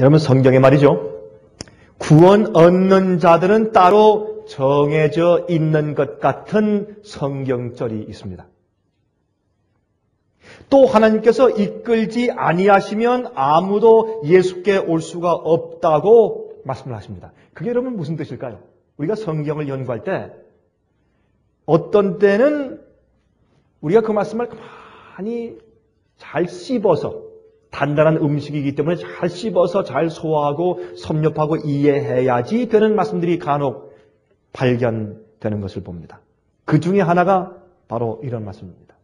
여러분, 성경에 말이죠, 구원 얻는 자들은 따로 정해져 있는 것 같은 성경절이 있습니다. 또 하나님께서 이끌지 아니하시면 아무도 예수께 올 수가 없다고 말씀을 하십니다. 그게 여러분 무슨 뜻일까요? 우리가 성경을 연구할 때 어떤 때는 우리가 그 말씀을 가만히 잘 씹어서, 단단한 음식이기 때문에 잘 씹어서 잘 소화하고 섭렵하고 이해해야지 되는 말씀들이 간혹 발견되는 것을 봅니다. 그 중에 하나가 바로 이런 말씀입니다.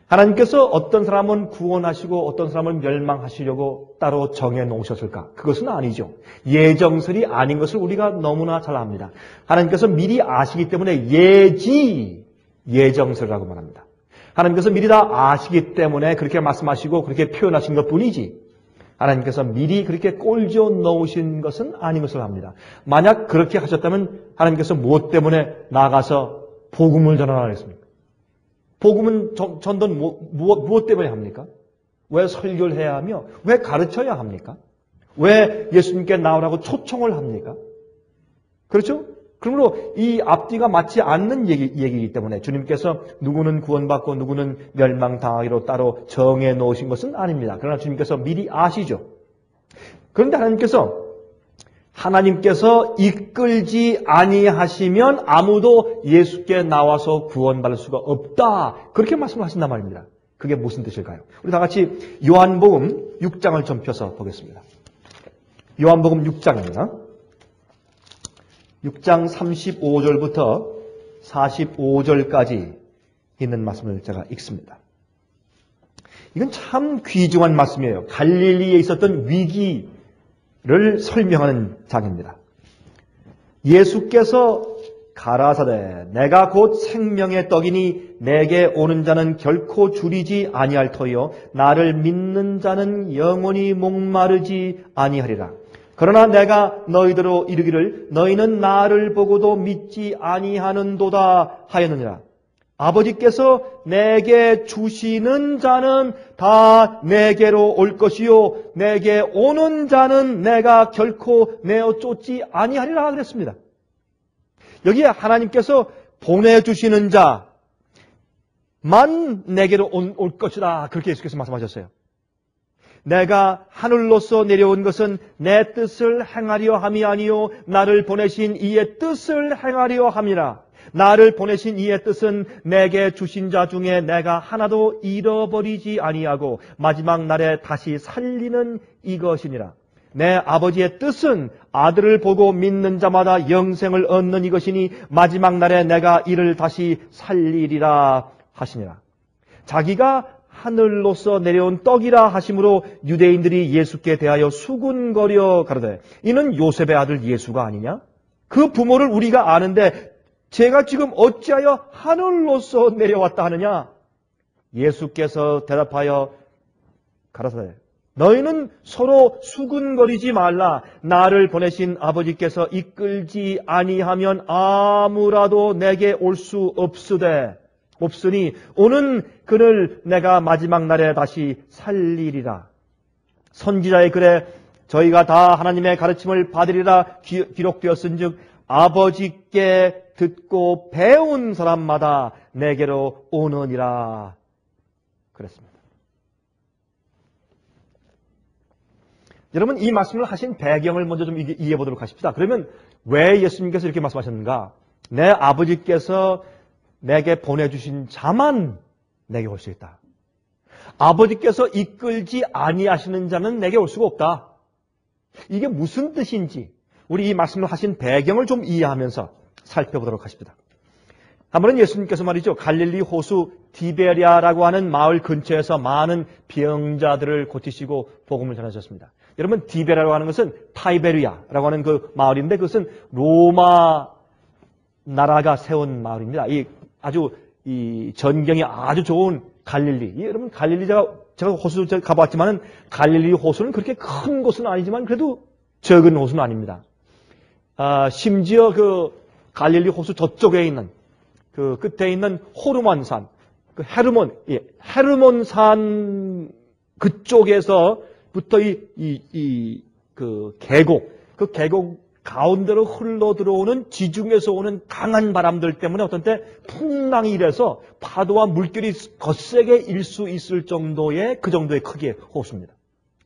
하나님께서 어떤 사람은 구원하시고 어떤 사람은 멸망하시려고 따로 정해 놓으셨을까? 그것은 아니죠. 예정설이 아닌 것을 우리가 너무나 잘 압니다. 하나님께서 미리 아시기 때문에 예정설이라고 말합니다. 하나님께서 미리 다 아시기 때문에 그렇게 말씀하시고 그렇게 표현하신 것뿐이지, 하나님께서 미리 그렇게 꼴지어 놓으신 것은 아닌 것을 압니다. 만약 그렇게 하셨다면 하나님께서 무엇 때문에 나가서 복음을 전하겠습니까? 복음은 전도는 무엇 때문에 합니까? 왜 설교를 해야 하며 왜 가르쳐야 합니까? 왜 예수님께 나오라고 초청을 합니까? 그렇죠? 그러므로 이 앞뒤가 맞지 않는 얘기이기 때문에 주님께서 누구는 구원받고 누구는 멸망당하기로 따로 정해 놓으신 것은 아닙니다. 그러나 주님께서 미리 아시죠. 그런데 하나님께서 이끌지 아니하시면 아무도 예수께 나와서 구원받을 수가 없다, 그렇게 말씀하신단 말입니다. 그게 무슨 뜻일까요? 우리 다 같이 요한복음 6장을 좀 펴서 보겠습니다. 요한복음 6장입니다. 6장 35절부터 45절까지 있는 말씀을 제가 읽습니다. 이건 참 귀중한 말씀이에요. 갈릴리에 있었던 위기를 설명하는 장입니다. 예수께서 가라사대 내가 곧 생명의 떡이니 내게 오는 자는 결코 줄이지 아니할 터이요 나를 믿는 자는 영원히 목마르지 아니하리라. 그러나 내가 너희들로 이르기를 너희는 나를 보고도 믿지 아니하는도다 하였느니라. 아버지께서 내게 주시는 자는 다 내게로 올 것이요 내게 오는 자는 내가 결코 내어 쫓지 아니하리라 그랬습니다. 여기에 하나님께서 보내주시는 자만 내게로 올 것이다, 그렇게 예수께서 말씀하셨어요. 내가 하늘로서 내려온 것은 내 뜻을 행하려 함이 아니요 나를 보내신 이의 뜻을 행하려 함이라. 나를 보내신 이의 뜻은 내게 주신 자 중에 내가 하나도 잃어버리지 아니하고 마지막 날에 다시 살리는 이것이니라. 내 아버지의 뜻은 아들을 보고 믿는 자마다 영생을 얻는 이것이니 마지막 날에 내가 이를 다시 살리리라 하시니라. 자기가 하늘로서 내려온 떡이라 하심으로 유대인들이 예수께 대하여 수군거려 가로되 이는 요셉의 아들 예수가 아니냐? 그 부모를 우리가 아는데 제가 지금 어찌하여 하늘로서 내려왔다 하느냐? 예수께서 대답하여 가라사대 너희는 서로 수군거리지 말라. 나를 보내신 아버지께서 이끌지 아니하면 아무라도 내게 올 수 없으니 오는 그를 내가 마지막 날에 다시 살리리라. 선지자의 글에 저희가 다 하나님의 가르침을 받으리라 기록되었은즉 아버지께 듣고 배운 사람마다 내게로 오느니라 그랬습니다. 여러분, 이 말씀을 하신 배경을 먼저 좀 이해해 보도록 하십시다. 그러면 왜 예수님께서 이렇게 말씀하셨는가? 내 아버지께서 내게 보내주신 자만 내게 올 수 있다. 아버지께서 이끌지 아니하시는 자는 내게 올 수가 없다. 이게 무슨 뜻인지 우리 이 말씀을 하신 배경을 좀 이해하면서 살펴보도록 하십니다. 한 번은 예수님께서 말이죠, 갈릴리 호수 디베리아라고 하는 마을 근처에서 많은 병자들을 고치시고 복음을 전하셨습니다. 여러분, 디베리아라고 하는 것은 타이베리아라고 하는 그 마을인데 그것은 로마 나라가 세운 마을입니다. 이 전경이 아주 좋은 갈릴리. 여러분, 갈릴리 제가 호수 가봤지만은 갈릴리 호수는 그렇게 큰 곳은 아니지만 그래도 적은 호수는 아닙니다. 심지어 그 갈릴리 호수 저쪽에 있는 그 끝에 있는 호르몬산, 그 헤르몬산 그쪽에서부터 이 그 계곡 가운데로 흘러 들어오는 지중해에서 오는 강한 바람들 때문에 어떤 때 풍랑이 일어서 파도와 물결이 거세게 일 수 있을 정도의 그 정도의 크기의 호수입니다.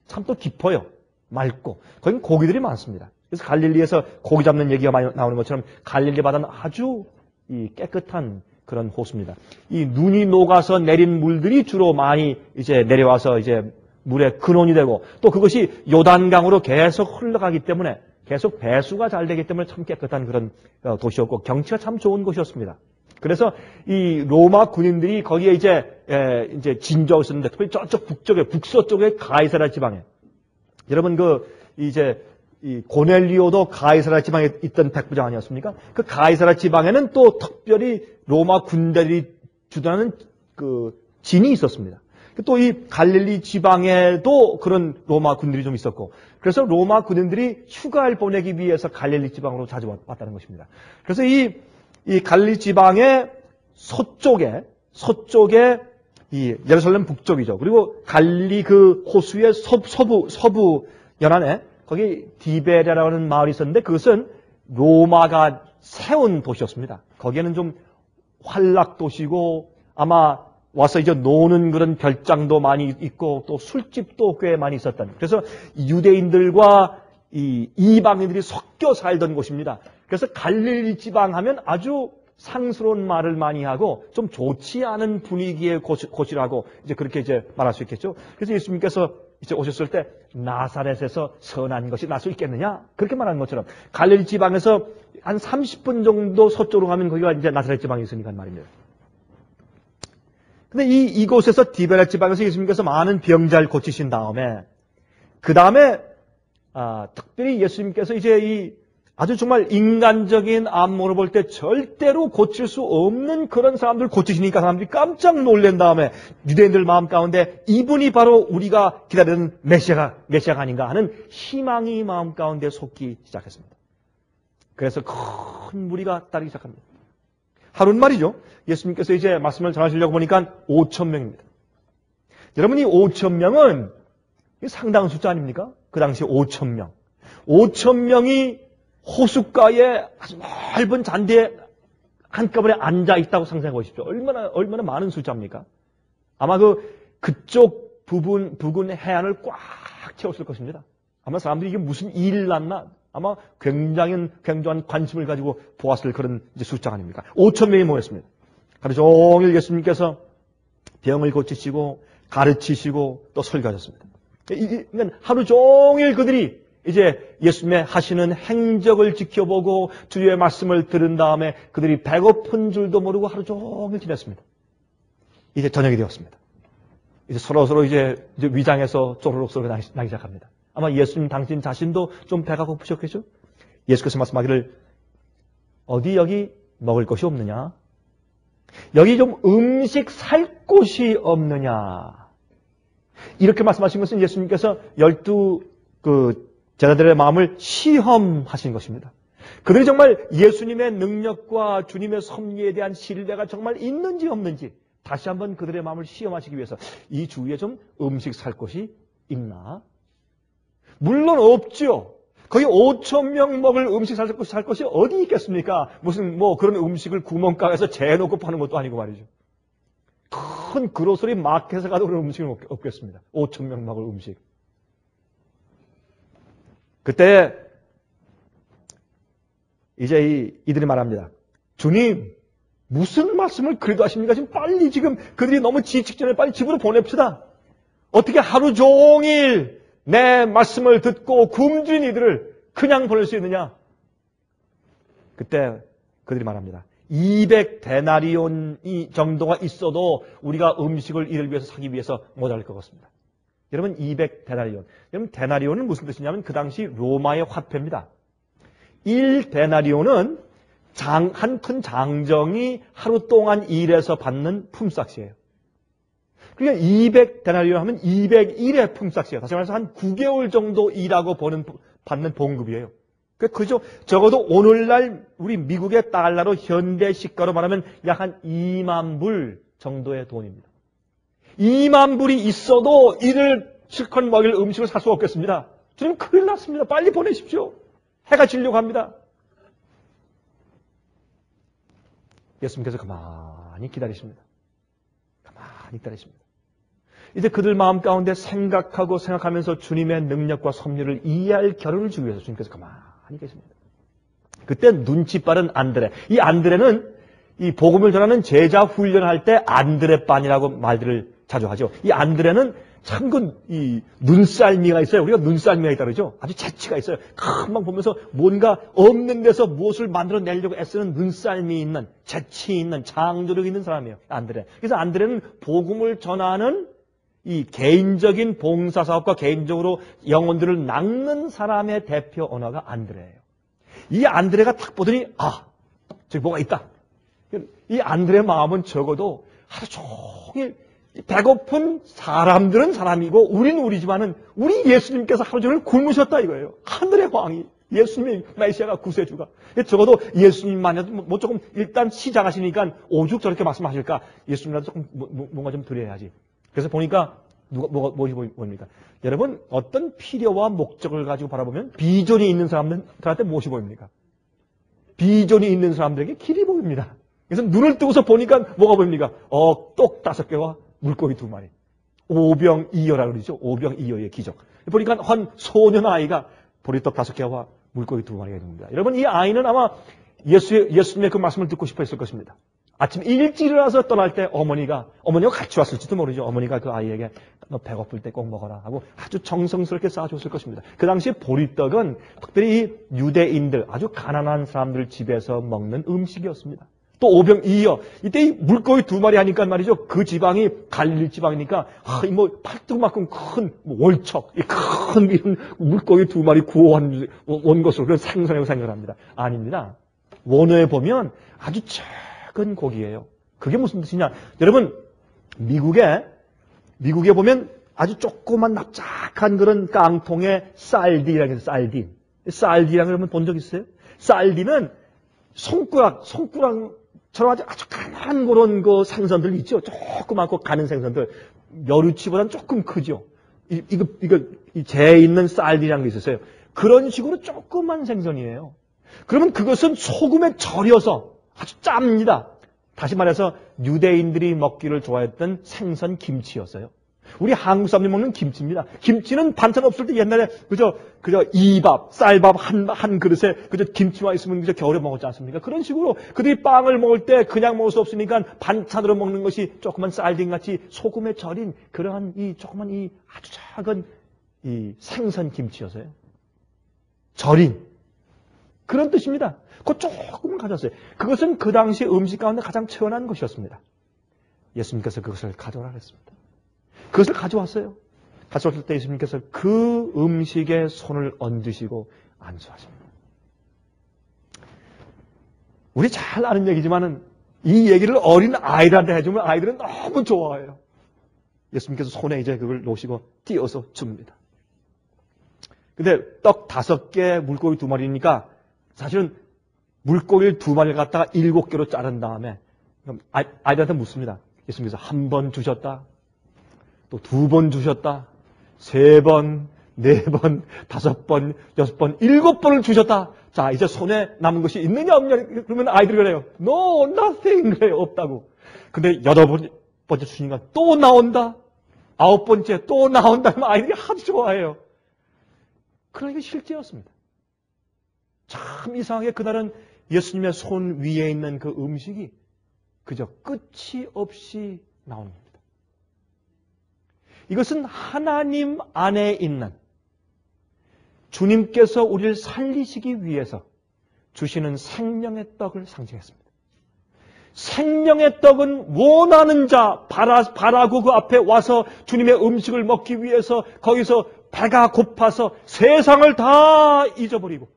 참 또 깊어요. 맑고 거긴 고기들이 많습니다. 그래서 갈릴리에서 고기 잡는 얘기가 많이 나오는 것처럼 갈릴리 바다는 아주 이 깨끗한 그런 호수입니다. 이 눈이 녹아서 내린 물들이 주로 많이 이제 내려와서 이제 물의 근원이 되고 또 그것이 요단강으로 계속 흘러가기 때문에 계속 배수가 잘 되기 때문에 참 깨끗한 그런 도시였고 경치가 참 좋은 곳이었습니다. 그래서 이 로마 군인들이 거기에 이제 진주하고 있었는데 특별히 저쪽 북서쪽에 가이사랴 지방에 여러분 이 고넬리오도 가이사랴 지방에 있던 백부장 아니었습니까? 그 가이사랴 지방에는 또 특별히 로마 군대들이 주둔하는 그 진이 있었습니다. 또 이 갈릴리 지방에도 그런 로마 군들이 좀 있었고 그래서 로마 군인들이 휴가를 보내기 위해서 갈릴리 지방으로 자주 왔다는 것입니다. 그래서 이 갈릴리 지방의 서쪽에 이 예루살렘 북쪽이죠. 그리고 갈릴리 그 호수의 서부 연안에 거기 디베레라는 마을이 있었는데 그것은 로마가 세운 도시였습니다. 거기에는 좀 환락 도시고 아마 와서 이제 노는 그런 별장도 많이 있고 또 술집도 꽤 많이 있었던 그래서 유대인들과 이 이방인들이 섞여 살던 곳입니다. 그래서 갈릴리 지방 하면 아주 상스러운 말을 많이 하고 좀 좋지 않은 분위기의 곳이라고 이제 그렇게 이제 말할 수 있겠죠. 그래서 예수님께서 이제 오셨을 때 나사렛에서 선한 것이 날 수 있겠느냐? 그렇게 말하는 것처럼 갈릴리 지방에서 한 30분 정도 서쪽으로 가면 거기가 이제 나사렛 지방이 있으니까 말입니다. 근데 이곳에서 디베레 지방에서 예수님께서 많은 병자를 고치신 다음에 그 다음에 특별히 예수님께서 이제 아주 정말 인간적인 안목으로 볼 때 절대로 고칠 수 없는 그런 사람들 고치시니까 사람들이 깜짝 놀란 다음에 유대인들 마음 가운데 이분이 바로 우리가 기다리는 메시아가 아닌가 하는 희망이 마음 가운데 솟기 시작했습니다. 그래서 큰 무리가 따르기 시작합니다. 하루는 말이죠. 예수님께서 이제 말씀을 전하시려고 보니까 5,000명입니다. 여러분 이 5,000명은 상당한 숫자 아닙니까? 그 당시 5,000명. 5,000명이 호숫가에 아주 넓은 잔디에 한꺼번에 앉아 있다고 상상해 보십시오. 얼마나 많은 숫자입니까? 아마 그쪽 부근 해안을 꽉 채웠을 것입니다. 아마 사람들이 이게 무슨 일이 났나? 아마 굉장한 관심을 가지고 보았을 그런 이제 숫자 아닙니까? 5,000명이 모였습니다. 하루 종일 예수님께서 병을 고치시고 가르치시고 또 설교하셨습니다. 그러니까 하루 종일 그들이 이제 예수님의 하시는 행적을 지켜보고 주의 말씀을 들은 다음에 그들이 배고픈 줄도 모르고 하루 종일 지냈습니다. 이제 저녁이 되었습니다. 이제 서로 이제 위장에서 쪼르륵 소리가 나기 시작합니다. 아마 예수님 당신 자신도 좀 배가 고프셨겠죠? 예수께서 말씀하기를 어디 여기 먹을 것이 없느냐? 여기 좀 음식 살 곳이 없느냐? 이렇게 말씀하신 것은 예수님께서 12 제자들의 마음을 시험하신 것입니다. 그들이 정말 예수님의 능력과 주님의 섭리에 대한 신뢰가 정말 있는지 없는지 다시 한번 그들의 마음을 시험하시기 위해서 이 주위에 좀 음식 살 곳이 있나? 물론 없죠. 거기 5,000명 먹을 음식 살 것이 어디 있겠습니까? 무슨 그런 음식을 구멍가게에서 재놓고 파는 것도 아니고 말이죠. 큰 그로서리 마켓에 가도 그런 음식은 없겠습니다. 5,000명 먹을 음식. 그때 이제 이들이 말합니다. 주님, 무슨 말씀을 그래도 하십니까? 지금 그들이 너무 지식 전에 빨리 집으로 보냅시다. 어떻게 하루 종일 내 말씀을 듣고 굶주린 이들을 그냥 보낼 수 있느냐? 그때 그들이 말합니다. 200데나리온 정도가 있어도 우리가 음식을 이를 위해서 사기 위해서 모자랄 것 같습니다. 여러분 200데나리온. 여러분 데나리온은 무슨 뜻이냐면 그 당시 로마의 화폐입니다. 1데나리온은 한 큰 장정이 하루 동안 일해서 받는 품삯이에요. 그러니까 200데나리온 하면 201의 품삯이에요. 다시 말해서 한 9개월 정도 일하고 받는 봉급이에요. 그죠? 적어도 오늘날 우리 미국의 달러로 현대 시가로 말하면 약 한 2만 불 정도의 돈입니다. 2만 불이 있어도 이를 실컷 먹일 음식을 살 수 없겠습니다. 주님 큰일 났습니다. 빨리 보내십시오. 해가 지려고 합니다. 예수님께서 가만히 기다리십니다. 가만히 기다리십니다. 이제 그들 마음 가운데 생각하면서 주님의 능력과 섭리를 이해할 겨를을 주기 위해서 주님께서 가만히 계십니다. 그때 눈치 빠른 안드레. 이 안드레는 이 복음을 전하는 제자 훈련할 때 안드레반이라고 말들을 자주 하죠. 이 안드레는 참 이 눈썰미가 있어요. 우리가 눈썰미가 있다 그러죠. 아주 재치가 있어요. 금방 보면서 뭔가 없는 데서 무엇을 만들어내려고 애쓰는 눈썰미 있는, 재치 있는, 창조력 있는 사람이에요. 안드레. 그래서 안드레는 복음을 전하는 이 개인적인 봉사사업과 개인적으로 영혼들을 낚는 사람의 대표 언어가 안드레예요. 이 안드레가 딱 보더니 저기 뭐가 있다. 이 안드레의 마음은 적어도 하루 종일 배고픈 사람들은 사람이고 우리는 우리지만은 우리 예수님께서 하루 종일 굶으셨다 이거예요. 하늘의 왕이 예수님의 메시아가 구세주가. 적어도 예수님만이라도 뭐 조금 일단 시작하시니까 오죽 저렇게 말씀하실까. 예수님이라도 조금 뭔가 좀 드려야지. 그래서 보니까 무엇이 보입니까? 여러분 어떤 필요와 목적을 가지고 바라보면 비전이 있는 사람들한테 무엇이 보입니까? 비전이 있는 사람들에게 길이 보입니다. 그래서 눈을 뜨고서 보니까 뭐가 보입니까? 똑 5개와 물고기 2마리. 오병이어라고 그러죠. 오병이어의 기적. 보니까 한 소년 아이가 보리떡 5개와 물고기 2마리가 있는 겁니다. 여러분 이 아이는 아마 예수님의 그 말씀을 듣고 싶어 했을 것입니다. 아침 일찍 일어나서 떠날 때 어머니가 같이 왔을지도 모르죠. 어머니가 그 아이에게 너 배고플 때 꼭 먹어라 하고 아주 정성스럽게 쌓아줬을 것입니다. 그 당시에 보리떡은 특별히 이 유대인들 아주 가난한 사람들 집에서 먹는 음식이었습니다. 또 오병이어 이때 이 물고기 2마리 하니까 말이죠. 그 지방이 갈릴리 지방이니까 뭐 팔뚝만큼 큰 월척, 큰 이런 물고기 2마리 구워온 것으로 그런 생선이라고 생각합니다. 아닙니다. 원어에 보면 아주 작은 고기예요. 그게 무슨 뜻이냐? 여러분 미국에 보면 아주 조그만 납작한 그런 깡통에 살디라고 해서 살딘. 살디라는 걸 한번 본 적 있어요? 살디는 손가락처럼 아주 가난한 그런 그 생선들 있죠. 조그맣고 가는 생선들. 멸치보다는 조금 크죠. 이 재 있는 살디라는 게 있었어요. 그런 식으로 조그만 생선이에요. 그러면 그것은 소금에 절여서 아주 짭니다. 다시 말해서 유대인들이 먹기를 좋아했던 생선 김치였어요. 우리 한국 사람들이 먹는 김치입니다. 김치는 반찬 없을 때 옛날에 그저 이밥, 쌀밥 한 그릇에 그저 김치만 있으면 그저 겨울에 먹었지 않습니까? 그런 식으로 그들이 빵을 먹을 때 그냥 먹을 수 없으니까 반찬으로 먹는 것이 조그만 쌀딩 같이 소금에 절인 그러한 이 조그만 이 아주 작은 이 생선 김치였어요. 절인 그런 뜻입니다. 그거 조금만 가져왔어요. 그것은 그 당시 음식 가운데 가장 최연한 것이었습니다. 예수님께서 그것을 가져오라 그랬습니다. 그것을 가져왔어요. 가져왔을 때 예수님께서 그 음식에 손을 얹으시고 안수하십니다. 우리 잘 아는 얘기지만은 이 얘기를 어린 아이들한테 해주면 아이들은 너무 좋아해요. 예수님께서 손에 이제 그걸 놓으시고 띄어서 줍니다. 근데 떡 5개, 물고기 2마리니까 사실은 물고기를 2마리를 갖다가 7개로 자른 다음에 아이들한테 묻습니다. 예수님께서 한 번 주셨다. 또 2번 주셨다. 3번, 4번, 5번, 6번, 7번을 주셨다. 자, 이제 손에 남은 것이 있느냐 없느냐 그러면 아이들이 그래요. No, nothing. 그래요. 없다고. 근데 8번째 주시니까 또 나온다. 9번째 또 나온다. 그러면 아이들이 아주 좋아해요. 그러니까 실제였습니다. 참 이상하게 그날은 예수님의 손 위에 있는 그 음식이 그저 끝이 없이 나오는 겁니다. 이것은 하나님 안에 있는 주님께서 우리를 살리시기 위해서 주시는 생명의 떡을 상징했습니다. 생명의 떡은 원하는 자 바라고 그 앞에 와서 주님의 음식을 먹기 위해서 거기서 배가 고파서 세상을 다 잊어버리고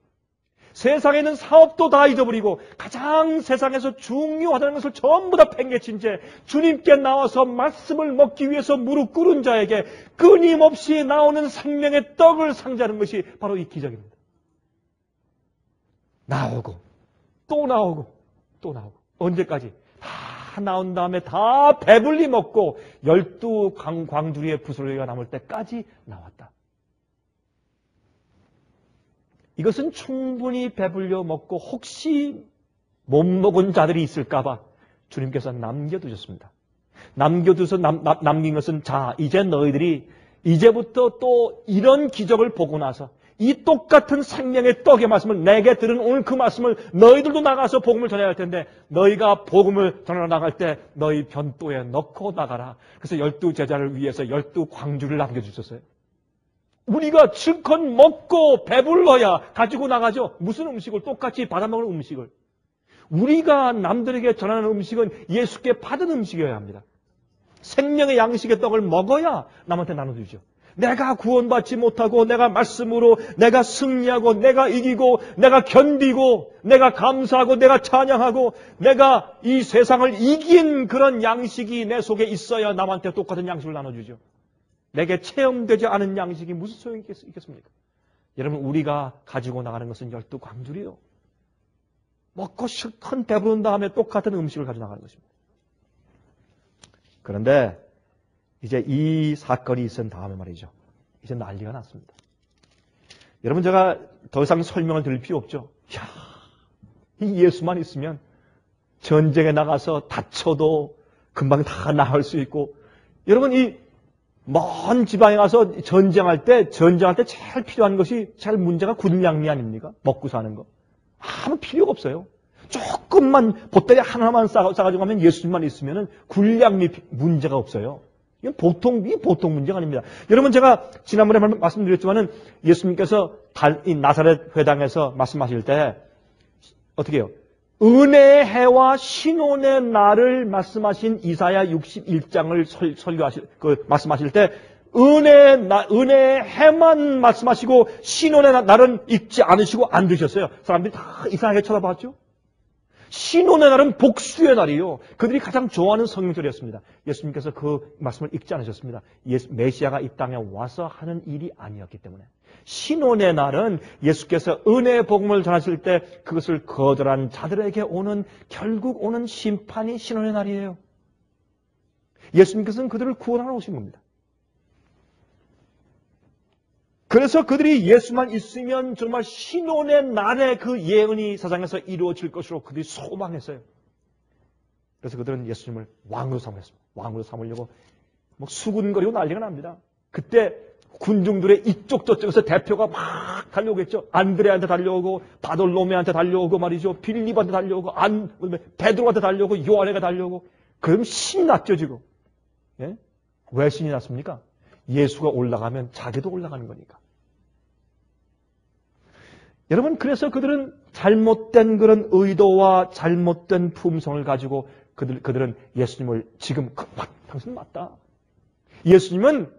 세상에 있는 사업도 다 잊어버리고 가장 세상에서 중요하다는 것을 전부 다 팽개친 채 주님께 나와서 말씀을 먹기 위해서 무릎 꿇은 자에게 끊임없이 나오는 생명의 떡을 상징하는 것이 바로 이 기적입니다. 나오고 또 나오고 또 나오고 언제까지? 다 나온 다음에 다 배불리 먹고 12 광주리의 부스러기가 남을 때까지 나왔다. 이것은 충분히 배불려 먹고 혹시 못 먹은 자들이 있을까봐 주님께서 남겨두셨습니다. 남겨두서 남긴 것은 자, 이제 너희들이 이제부터 또 이런 기적을 보고 나서 이 똑같은 생명의 떡의 말씀을 내게 들은 오늘 그 말씀을 너희들도 나가서 복음을 전해야 할 텐데 너희가 복음을 전하러 나갈 때 너희 변도에 넣고 나가라. 그래서 12 제자를 위해서 12 광주를 남겨주셨어요. 우리가 실컷 먹고 배불러야 가지고 나가죠. 무슨 음식을? 똑같이 받아먹을 음식을. 우리가 남들에게 전하는 음식은 예수께 받은 음식이어야 합니다. 생명의 양식의 떡을 먹어야 남한테 나눠주죠. 내가 구원받지 못하고 내가 말씀으로 내가 승리하고 내가 이기고 내가 견디고 내가 감사하고 내가 찬양하고 내가 이 세상을 이긴 그런 양식이 내 속에 있어야 남한테 똑같은 양식을 나눠주죠. 내게 체험되지 않은 양식이 무슨 소용이 있겠습니까? 여러분, 우리가 가지고 나가는 것은 12 광줄이요. 먹고 실컷 배부른 다음에 똑같은 음식을 가지고 나가는 것입니다. 그런데 이제 이 사건이 있은 다음에 말이죠. 이제 난리가 났습니다. 여러분, 제가 더 이상 설명을 드릴 필요 없죠. 이야, 이 예수만 있으면 전쟁에 나가서 다쳐도 금방 다 나을 수 있고, 여러분, 이 먼 지방에 가서 전쟁할 때 제일 필요한 것이 제일 문제가 군량미 아닙니까? 먹고 사는 거. 아무 필요가 없어요. 조금만 보따리 하나만 싸가지고 가면 예수님만 있으면 군량미 문제가 없어요. 이건 보통 문제가 아닙니다. 여러분, 제가 지난번에 말씀드렸지만은 예수님께서 이 나사렛 회당에서 말씀하실 때 어떻게 해요? 은혜의 해와 신혼의 날을 말씀하신 이사야 61장을 말씀하실 때 은혜의 해만 말씀하시고 신혼의 날은 읽지 않으시고 안 드셨어요. 사람들이 다 이상하게 쳐다봤죠. 신혼의 날은 복수의 날이요. 그들이 가장 좋아하는 성경절이었습니다. 예수님께서 그 말씀을 읽지 않으셨습니다. 메시아가 이 땅에 와서 하는 일이 아니었기 때문에. 신혼의 날은 예수께서 은혜의 복음을 전하실 때 그것을 거절한 자들에게 결국 오는 심판이 신혼의 날이에요. 예수님께서는 그들을 구원하러 오신 겁니다. 그래서 그들이 예수만 있으면 정말 신혼의 날에 그 예언이 세상에서 이루어질 것으로 그들이 소망했어요. 그래서 그들은 예수님을 왕으로 삼았습니다. 왕으로 삼으려고 수군거리고 난리가 납니다. 그때 군중들의 이쪽 저쪽에서 대표가 막 달려오겠죠. 안드레한테 달려오고 바돌로메한테 달려오고 말이죠. 빌립한테 달려오고 베드로한테 달려오고 요한에게 달려오고. 그럼 신이 났죠 지금. 예? 왜 신이 났습니까? 예수가 올라가면 자기도 올라가는 거니까. 여러분, 그래서 그들은 잘못된 그런 의도와 잘못된 품성을 가지고 그들은 예수님을 지금 당신 맞다. 예수님은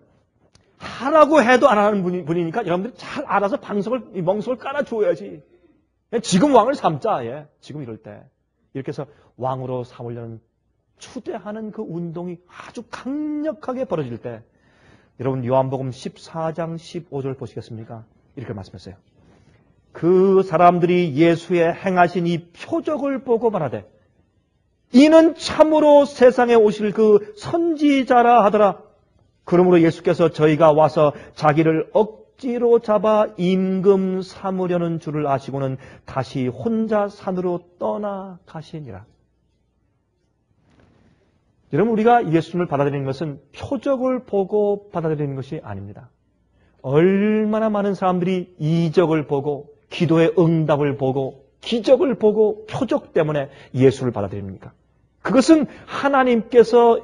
하라고 해도 안 하는 분이니까 여러분들이 잘 알아서 멍석을 깔아줘야지. 지금 왕을 삼자. 예. 지금 이럴 때. 이렇게 해서 왕으로 삼으려는 추대하는 그 운동이 아주 강력하게 벌어질 때 여러분, 요한복음 14장 15절 보시겠습니까? 이렇게 말씀했어요. 그 사람들이 예수의 행하신 이 표적을 보고 말하되 이는 참으로 세상에 오실 그 선지자라 하더라. 그러므로 예수께서 저희가 와서 자기를 억지로 잡아 임금 삼으려는 줄을 아시고는 다시 혼자 산으로 떠나가시니라. 여러분, 우리가 예수님을 받아들이는 것은 표적을 보고 받아들이는 것이 아닙니다. 얼마나 많은 사람들이 이적을 보고 기도의 응답을 보고 기적을 보고 표적 때문에 예수를 받아들입니까? 그것은 하나님께서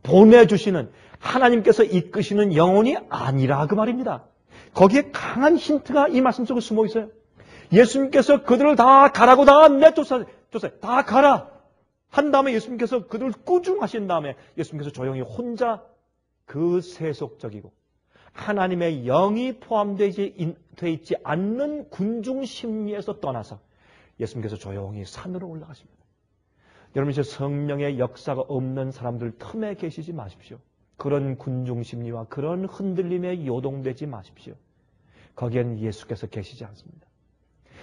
보내주시는, 하나님께서 이끄시는 영혼이 아니라 그 말입니다. 거기에 강한 힌트가 이 말씀 속에 숨어 있어요. 예수님께서 그들을 다 가라고 다 내쫓아요. 다 가라 한 다음에 예수님께서 그들을 꾸중하신 다음에 예수님께서 조용히 혼자 그 세속적이고 하나님의 영이 포함되어 있지 않는 군중 심리에서 떠나서 예수님께서 조용히 산으로 올라가십니다. 여러분, 이제 성령의 역사가 없는 사람들 틈에 계시지 마십시오. 그런 군중 심리와 그런 흔들림에 요동되지 마십시오. 거기엔 예수께서 계시지 않습니다.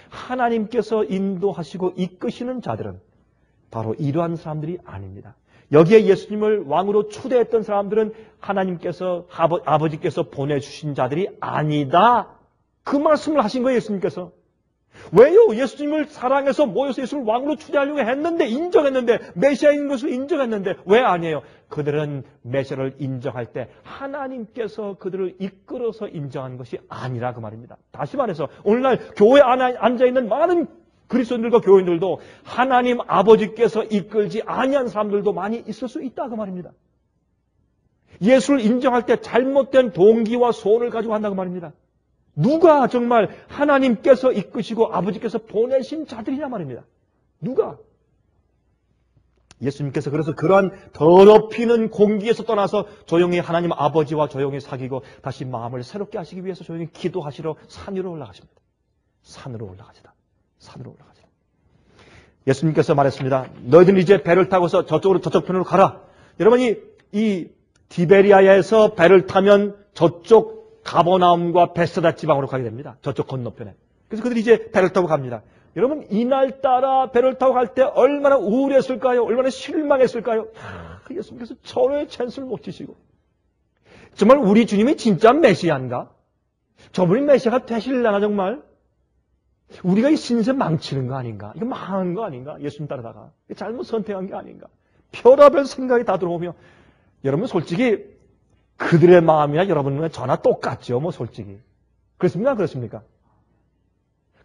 하나님께서 인도하시고 이끄시는 자들은 바로 이러한 사람들이 아닙니다. 여기에 예수님을 왕으로 초대했던 사람들은 하나님께서 아버지께서 보내주신 자들이 아니다. 그 말씀을 하신 거예요, 예수님께서. 왜요? 예수님을 사랑해서 모여서 예수를 왕으로 추대하려고 했는데, 인정했는데, 메시아인 것을 인정했는데, 왜 아니에요? 그들은 메시아를 인정할 때 하나님께서 그들을 이끌어서 인정한 것이 아니라 그 말입니다. 다시 말해서 오늘날 교회 안에 앉아있는 많은 그리스도인들과 교인들도 하나님 아버지께서 이끌지 아니한 사람들도 많이 있을 수 있다 그 말입니다. 예수를 인정할 때 잘못된 동기와 소원을 가지고 한다 그 말입니다. 누가 정말 하나님께서 이끄시고 아버지께서 보내신 자들이냐 말입니다. 누가? 예수님께서 그래서 그러한 더럽히는 공기에서 떠나서 조용히 하나님 아버지와 조용히 사귀고 다시 마음을 새롭게 하시기 위해서 조용히 기도하시러 산 위로 올라가십니다. 산으로 올라가시다. 산으로 올라가시다. 예수님께서 말했습니다. 너희들은 이제 배를 타고서 저쪽 편으로 가라. 여러분이 이 디베리아에서 배를 타면 저쪽 가버나움과 베스다 지방으로 가게 됩니다. 저쪽 건너편에. 그래서 그들이 이제 배를 타고 갑니다. 여러분 이날따라 배를 타고 갈 때 얼마나 우울했을까요? 얼마나 실망했을까요? 예수님께서 절호의 찬스를 못 주시고 정말 우리 주님이 진짜 메시아인가? 저분이 메시아가 되실려나 정말? 우리가 이 신세 망치는 거 아닌가? 이거 망한 거 아닌가? 예수님 따르다가 잘못 선택한 게 아닌가? 별의별 생각이 다 들어오며 여러분 솔직히 그들의 마음이나 여러분과 저나 똑같죠. 뭐 솔직히. 그렇습니까? 그렇습니까?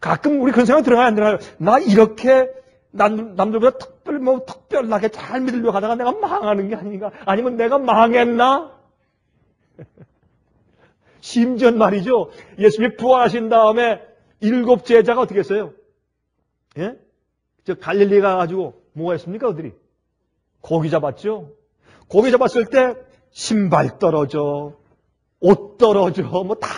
가끔 우리 그런 생각 들어가요? 안 들어가요? 나 이렇게 남들보다 특별하게 잘 믿으려고 하다가 내가 망하는 게 아닌가? 아니면 내가 망했나? 심지어 말이죠. 예수님이 부활하신 다음에 7 제자가 어떻게 했어요? 예? 저 갈릴리 가가지고 뭐가 했습니까? 그들이? 고기 잡았죠? 고기 잡았을 때 신발 떨어져, 옷 떨어져, 뭐 다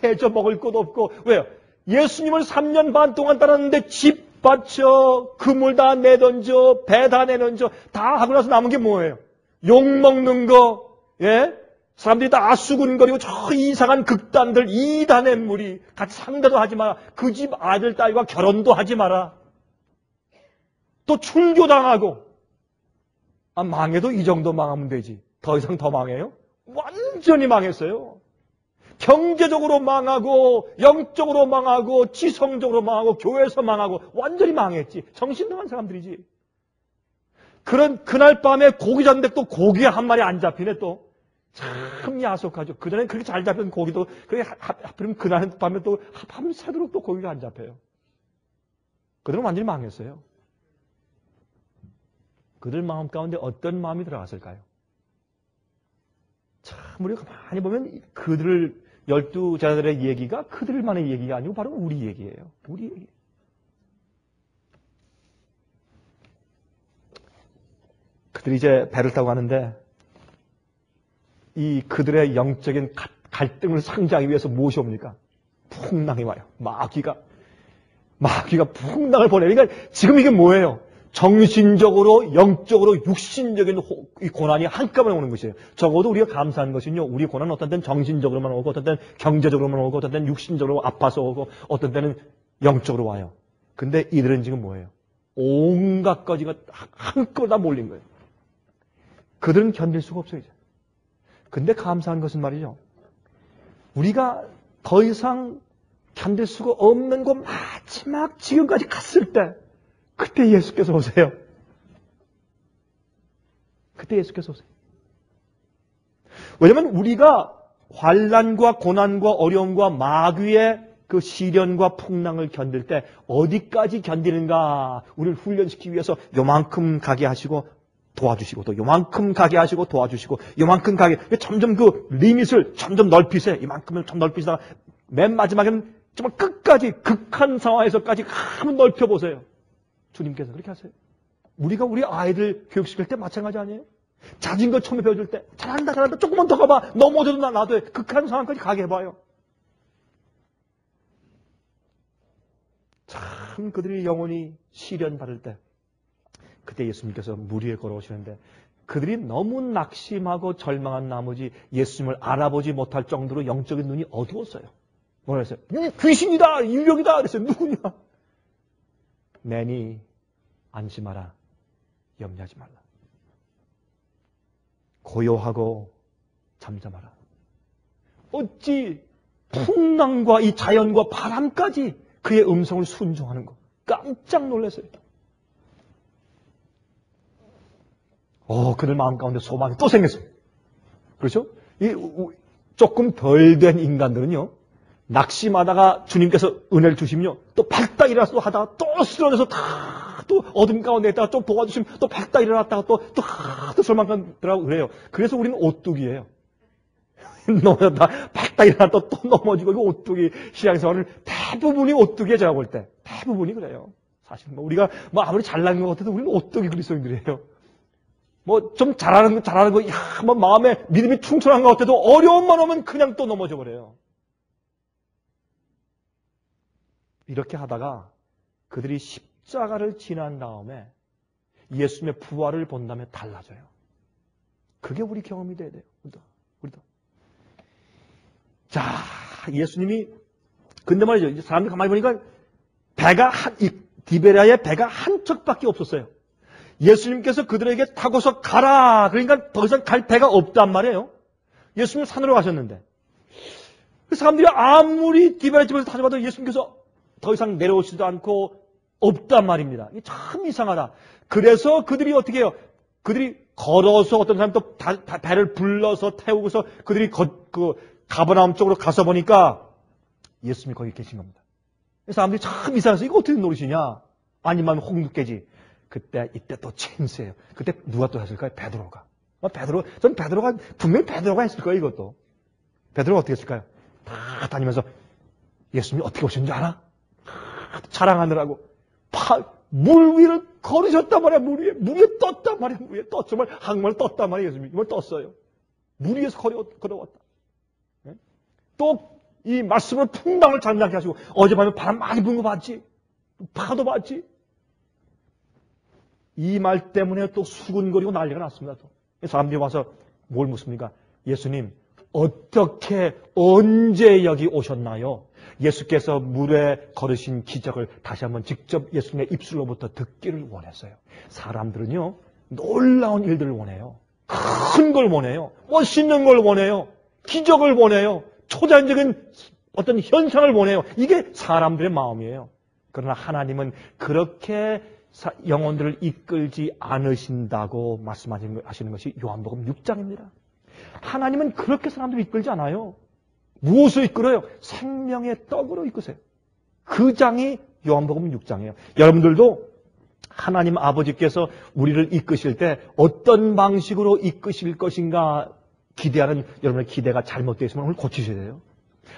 해줘 먹을 것도 없고. 왜요? 예수님을 3년 반 동안 따랐는데 집 바쳐, 그물 다 내던져, 배 다 내던져, 다 하고 나서 남은 게 뭐예요? 욕 먹는 거, 예? 사람들이 다 수군거리고 저 이상한 극단들, 이단의 무리, 같이 상대도 하지 마라. 그 집 아들, 딸과 결혼도 하지 마라. 또 출교당하고. 아, 망해도 이 정도 망하면 되지. 더 이상 더 망해요? 완전히 망했어요. 경제적으로 망하고, 영적으로 망하고, 지성적으로 망하고, 교회에서 망하고, 완전히 망했지. 정신 나간 사람들이지. 그날 밤에 고기 잡는데 또 고기 한 마리 안 잡히네 또. 참 야속하죠. 그전엔 그렇게 잘 잡힌 고기도, 하필이면 그날 밤에 또 밤새도록 또 고기가 안 잡혀요. 그들은 완전히 망했어요. 그들 마음 가운데 어떤 마음이 들어갔을까요? 참, 우리가 가만히 보면 그들 12 제자들의 얘기가 그들만의 얘기가 아니고 바로 우리 얘기예요. 우리 얘기. 그들이 이제 배를 타고 가는데 이 그들의 영적인 갈등을 상징하기 위해서 무엇이 옵니까? 풍랑이 와요. 마귀가 풍랑을 보내요. 그러니까 지금 이게 뭐예요? 정신적으로, 영적으로, 육신적인 이 고난이 한꺼번에 오는 것이에요. 적어도 우리가 감사한 것은요, 우리 고난은 어떤 때는 정신적으로만 오고, 어떤 때는 경제적으로만 오고, 어떤 때는 육신적으로 아파서 오고, 어떤 때는 영적으로 와요. 근데 이들은 지금 뭐예요? 온갖 가지가 한꺼번에 다 몰린 거예요. 그들은 견딜 수가 없어요, 이제. 근데 감사한 것은 말이죠. 우리가 더 이상 견딜 수가 없는 곳 마지막 지금까지 갔을 때, 그때 예수께서 오세요. 그때 예수께서 오세요. 왜냐하면 우리가 환난과 고난과 어려움과 마귀의 그 시련과 풍랑을 견딜 때 어디까지 견디는가 우리를 훈련시키기 위해서 요만큼 가게 하시고 도와주시고 또 요만큼 가게 하시고 도와주시고 요만큼 가게 점점 그 리밋을 점점 넓히세요. 이만큼을 좀 넓히시다가 맨 마지막에는 정말 끝까지 극한 상황에서까지 한번 넓혀보세요. 주님께서 그렇게 하세요. 우리가 우리 아이들 교육시킬 때 마찬가지 아니에요? 자전거 처음에 배워줄 때 잘한다 조금만 더 가봐 넘어져도 나도 해. 극한 상황까지 가게 해봐요. 참 그들이 영혼이 시련 받을 때 그때 예수님께서 물 위에 걸어오시는데 그들이 너무 낙심하고 절망한 나머지 예수님을 알아보지 못할 정도로 영적인 눈이 어두웠어요. 뭐라 했어요? 귀신이다! 인력이다! 그랬어요. 누구냐? 내니 안심하라. 염려하지 말라. 고요하고 잠잠하라. 어찌 풍랑과 이 자연과 바람까지 그의 음성을 순종하는 것. 깜짝 놀랐어요. 그들 마음 가운데 소망이 또 생겼어요. 그렇죠? 조금 덜 된 인간들은요, 낙심하다가 주님께서 은혜를 주시면요, 또 발딱 일어나서 또 하다가 또 쓰러져서 또 어둠 가운데 있다가 또 도와주시면 또 발딱 일어났다가 또 절망하더라고 그래요. 그래서 우리는 오뚜기예요. 넘어졌다 발딱 일어났다 또 넘어지고, 이거 오뚜기 신앙생활을 대부분이 오뚜기에 제가 볼 때. 대부분이 그래요. 사실 우리가 아무리 잘난 것 같아도 우리는 오뚜기 그리스도인들이에요. 좀 잘하는 거, 마음에 믿음이 충천한 것 같아도 어려움만 오면 그냥 또 넘어져 버려요. 이렇게 하다가 그들이 십자가를 지난 다음에 예수님의 부활을 본다면 달라져요. 그게 우리 경험이 돼야 돼요. 우리도. 자, 예수님이, 근데 말이죠. 이제 사람들 가만히 보니까 디베랴의 배가 한 척밖에 없었어요. 예수님께서 그들에게 타고서 가라. 그러니까 더 이상 갈 배가 없단 말이에요. 예수님 산으로 가셨는데. 사람들이 아무리 디베랴 집에서 찾아봐도 예수님께서 더 이상 내려오지도 않고 없단 말입니다. 이게 참 이상하다. 그래서 그들이 어떻게 해요? 그들이 걸어서 어떤 사람이 또 배를 불러서 태우고서 그들이 가버나움 쪽으로 가서 보니까 예수님이 거기 계신 겁니다. 그래서 사람들이 참 이상해서 이거 어떻게 노릇이냐? 아니면 홍두깨지. 이때 또 체인스예요. 그때 누가 또 했을까요? 베드로가. 분명히 베드로가 했을 거예요, 이것도. 베드로가 어떻게 했을까요? 다 다니면서 예수님이 어떻게 오셨는지 알아? 자랑하느라고 물 위를 걸으셨단 말이야. 물 위에 떴단 말이야. 정말 한국말 떴단 말이야. 예수님이 이걸 떴어요. 물 위에서 걸어왔다. 네? 또 이 말씀으로 풍랑을 잠잠케 하시고, 어젯밤에 바람 많이 부는 거 봤지? 파도 봤지? 이 말 때문에 또 수군거리고 난리가 났습니다. 또 사람들이 와서 뭘 묻습니까? 예수님, 어떻게 언제 여기 오셨나요? 예수께서 물에 걸으신 기적을 다시 한번 직접 예수님의 입술로부터 듣기를 원했어요. 사람들은요, 놀라운 일들을 원해요. 큰 걸 원해요. 멋있는 걸 원해요. 기적을 원해요. 초자연적인 어떤 현상을 원해요. 이게 사람들의 마음이에요. 그러나 하나님은 그렇게 영혼들을 이끌지 않으신다고 말씀하시는 것이 요한복음 6장입니다. 하나님은 그렇게 사람들을 이끌지 않아요. 무엇을 이끌어요? 생명의 떡으로 이끄세요. 그 장이 요한복음 6장이에요. 여러분들도 하나님 아버지께서 우리를 이끄실 때 어떤 방식으로 이끄실 것인가 기대하는 여러분의 기대가 잘못되어 있으면 오늘 고치셔야 돼요.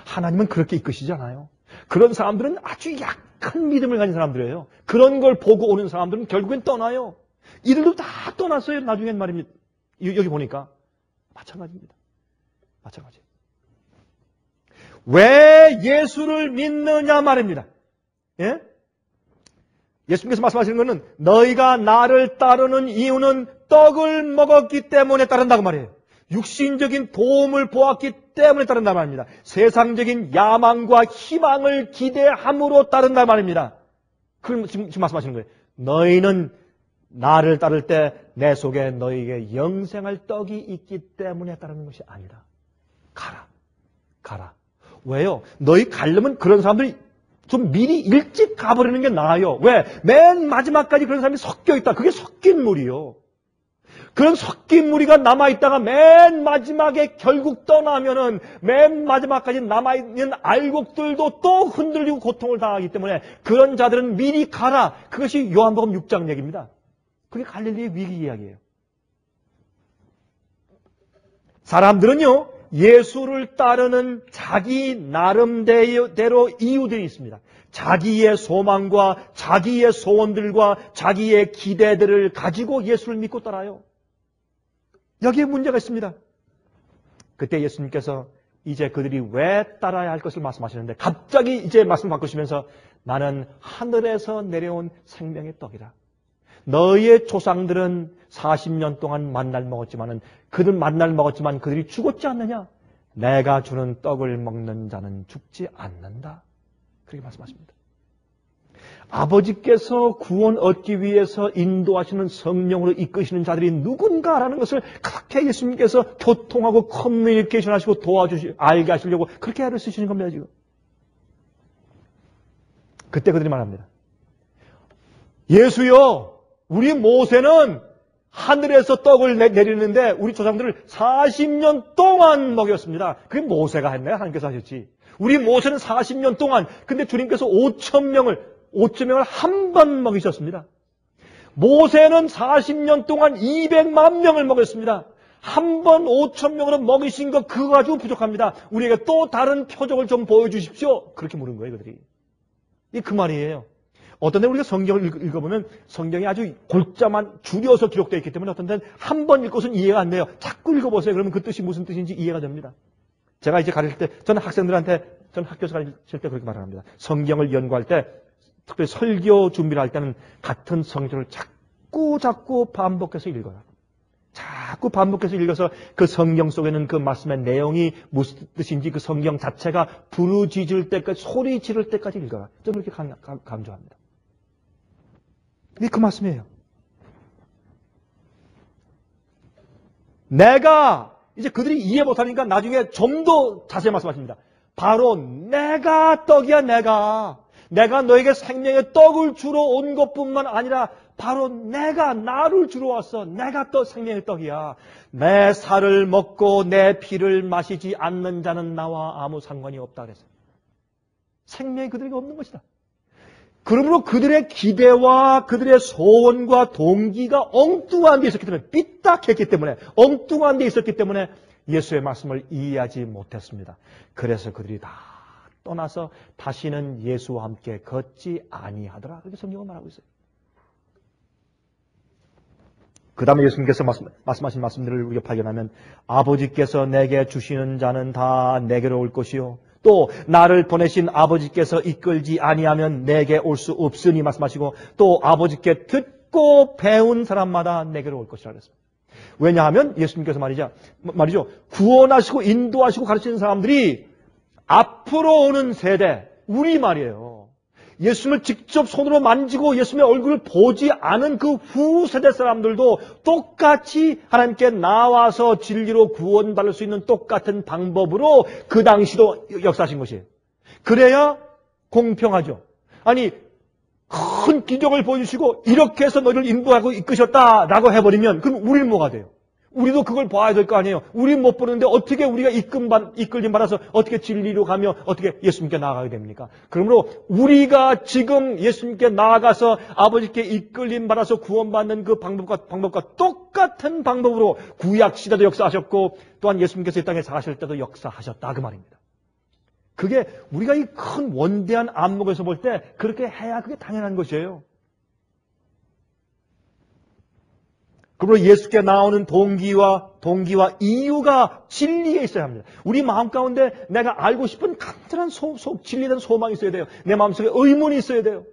하나님은 그렇게 이끄시지 않아요. 그런 사람들은 아주 약한 믿음을 가진 사람들이에요. 그런 걸 보고 오는 사람들은 결국엔 떠나요. 이들도 다 떠났어요. 나중엔 말입니다. 여기 보니까 마찬가지입니다. 마찬가지. 왜 예수를 믿느냐 말입니다. 예? 예수님께서 말씀하시는 것은 너희가 나를 따르는 이유는 떡을 먹었기 때문에 따른다고 말이에요. 육신적인 도움을 보았기 때문에 따른다 말입니다. 세상적인 야망과 희망을 기대함으로 따른다 말입니다. 그럼 지금 말씀하시는 거예요. 너희는 나를 따를 때 내 속에 너희에게 영생할 떡이 있기 때문에 따르는 것이 아니라 가라. 왜요? 너희 가려면 그런 사람들이 좀 미리 일찍 가버리는 게 나아요. 왜? 맨 마지막까지 그런 사람이 섞여 있다. 그게 섞인 물이요. 그런 섞인 무리가 남아있다가 맨 마지막에 결국 떠나면은 맨 마지막까지 남아있는 알곡들도 또 흔들리고 고통을 당하기 때문에 그런 자들은 미리 가라. 그것이 요한복음 6장 얘기입니다. 그게 갈릴리의 위기 이야기예요. 사람들은요, 예수를 따르는 자기 나름대로 이유들이 있습니다. 자기의 소망과 자기의 소원들과 자기의 기대들을 가지고 예수를 믿고 따라요. 여기에 문제가 있습니다. 그때 예수님께서 이제 그들이 왜 따라야 할 것을 말씀하시는데 갑자기 이제 말씀 바꾸시면서 나는 하늘에서 내려온 생명의 떡이라. 너희의 조상들은 40년 동안 만날 먹었지만 그들이 죽었지 않느냐? 내가 주는 떡을 먹는 자는 죽지 않는다. 그렇게 말씀하십니다. 아버지께서 구원 얻기 위해서 인도하시는 성령으로 이끄시는 자들이 누군가라는 것을 그렇게 예수님께서 교통하고 커뮤니케이션 하시고 알게 하시려고 그렇게 애를 쓰시는 겁니다, 지금. 그때 그들이 말합니다. 예수여, 우리 모세는 하늘에서 떡을 내리는데 우리 조상들을 40년 동안 먹였습니다. 그게 모세가 했나요? 하나님께서 하셨지. 우리 모세는 40년 동안, 근데 주님께서 5천 명을 한 번 먹이셨습니다. 모세는 40년 동안 200만 명을 먹였습니다. 한 번 5천 명으로 먹이신 거 그거 가지고 부족합니다. 우리에게 또 다른 표적을 좀 보여주십시오. 그렇게 물은 거예요, 그들이. 이게 그 말이에요. 어떤 데 우리가 성경을 읽어보면 성경이 아주 골자만 줄여서 기록되어 있기 때문에 어떤 데는 한 번 읽고서는 이해가 안 돼요. 자꾸 읽어보세요. 그러면 그 뜻이 무슨 뜻인지 이해가 됩니다. 제가 이제 가르칠 때, 저는 학교에서 가르칠 때 그렇게 말합니다. 성경을 연구할 때, 특별히 설교 준비를 할 때는 같은 성경을 자꾸 반복해서 읽어요. 자꾸 반복해서 읽어서 그 성경 속에는 그 말씀의 내용이 무슨 뜻인지 그 성경 자체가 부르짖을 때까지, 소리 지를 때까지 읽어요. 저는 그렇게 강조합니다. 이게 그 말씀이에요. 이제 그들이 이해 못하니까 나중에 좀 더 자세히 말씀하십니다. 바로 내가 떡이야, 내가 너에게 생명의 떡을 주러 온 것뿐만 아니라 바로 나를 주러 왔어. 내가 생명의 떡이야. 내 살을 먹고 내 피를 마시지 않는 자는 나와 아무 상관이 없다 그랬어요. 생명이 그들에게 없는 것이다. 그러므로 그들의 기대와 그들의 소원과 동기가 엉뚱한 데 있었기 때문에, 삐딱했기 때문에, 엉뚱한 데 있었기 때문에 예수의 말씀을 이해하지 못했습니다. 그래서 그들이 다 떠나서 다시는 예수와 함께 걷지 아니하더라. 그렇게 성경은 말하고 있어요. 그 다음에 예수님께서 말씀하신 말씀들을 우리가 발견하면 아버지께서 내게 주시는 자는 다 내게로 올 것이요. 또 나를 보내신 아버지께서 이끌지 아니하면 내게 올 수 없으니 말씀하시고 또 아버지께 듣고 배운 사람마다 내게로 올 것이라 그랬습니다. 왜냐하면 예수님께서 말이죠. 구원하시고 인도하시고 가르치는 사람들이 앞으로 오는 세대, 우리 말이에요. 예수님을 직접 손으로 만지고 예수님의 얼굴을 보지 않은 그 후세대 사람들도 똑같이 하나님께 나와서 진리로 구원받을 수 있는 똑같은 방법으로 그 당시도 역사하신 것이에요. 그래야 공평하죠. 아니, 큰 기적을 보여주시고 이렇게 해서 너를 인도하고 이끄셨다라고 해버리면 그럼 우리는 뭐가 돼요? 우리도 그걸 봐야 될 거 아니에요. 우리는 못 보는데 어떻게 우리가 이끌림 받아서 어떻게 진리로 가며 어떻게 예수님께 나아가게 됩니까? 그러므로 우리가 지금 예수님께 나아가서 아버지께 이끌림 받아서 구원받는 그 방법과 똑같은 방법으로 구약 시대도 역사하셨고 또한 예수님께서 이 땅에 사실 때도 역사하셨다 그 말입니다. 그게 우리가 이 큰 원대한 안목에서 볼 때 그렇게 해야 그게 당연한 것이에요. 그러므로 예수께 나오는 동기와 이유가 진리에 있어야 합니다. 우리 마음 가운데 내가 알고 싶은 간절한 진리된 소망이 있어야 돼요. 내 마음속에 의문이 있어야 돼요.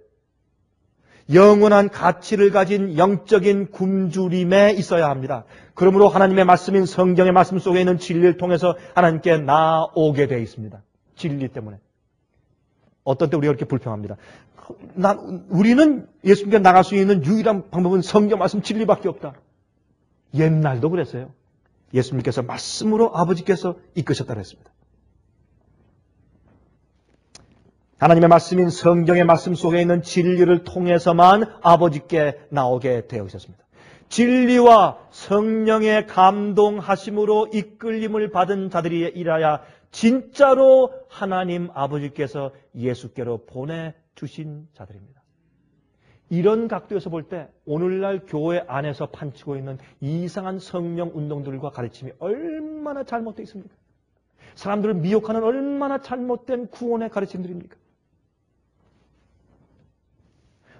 영원한 가치를 가진 영적인 굶주림에 있어야 합니다. 그러므로 하나님의 말씀인 성경의 말씀 속에 있는 진리를 통해서 하나님께 나오게 되어 있습니다. 진리 때문에. 어떤 때 우리가 그렇게 불평합니다. 우리는 예수님께 나갈 수 있는 유일한 방법은 성경 말씀 진리밖에 없다. 옛날도 그랬어요. 예수님께서 말씀으로 아버지께서 이끄셨다고 했습니다. 하나님의 말씀인 성경의 말씀 속에 있는 진리를 통해서만 아버지께 나오게 되어 있었습니다. 진리와 성령의 감동하심으로 이끌림을 받은 자들이 일하여 진짜로 하나님 아버지께서 예수께로 보내주신 자들입니다. 이런 각도에서 볼 때 오늘날 교회 안에서 판치고 있는 이상한 성령 운동들과 가르침이 얼마나 잘못되어 있습니까? 사람들을 미혹하는 얼마나 잘못된 구원의 가르침들입니까?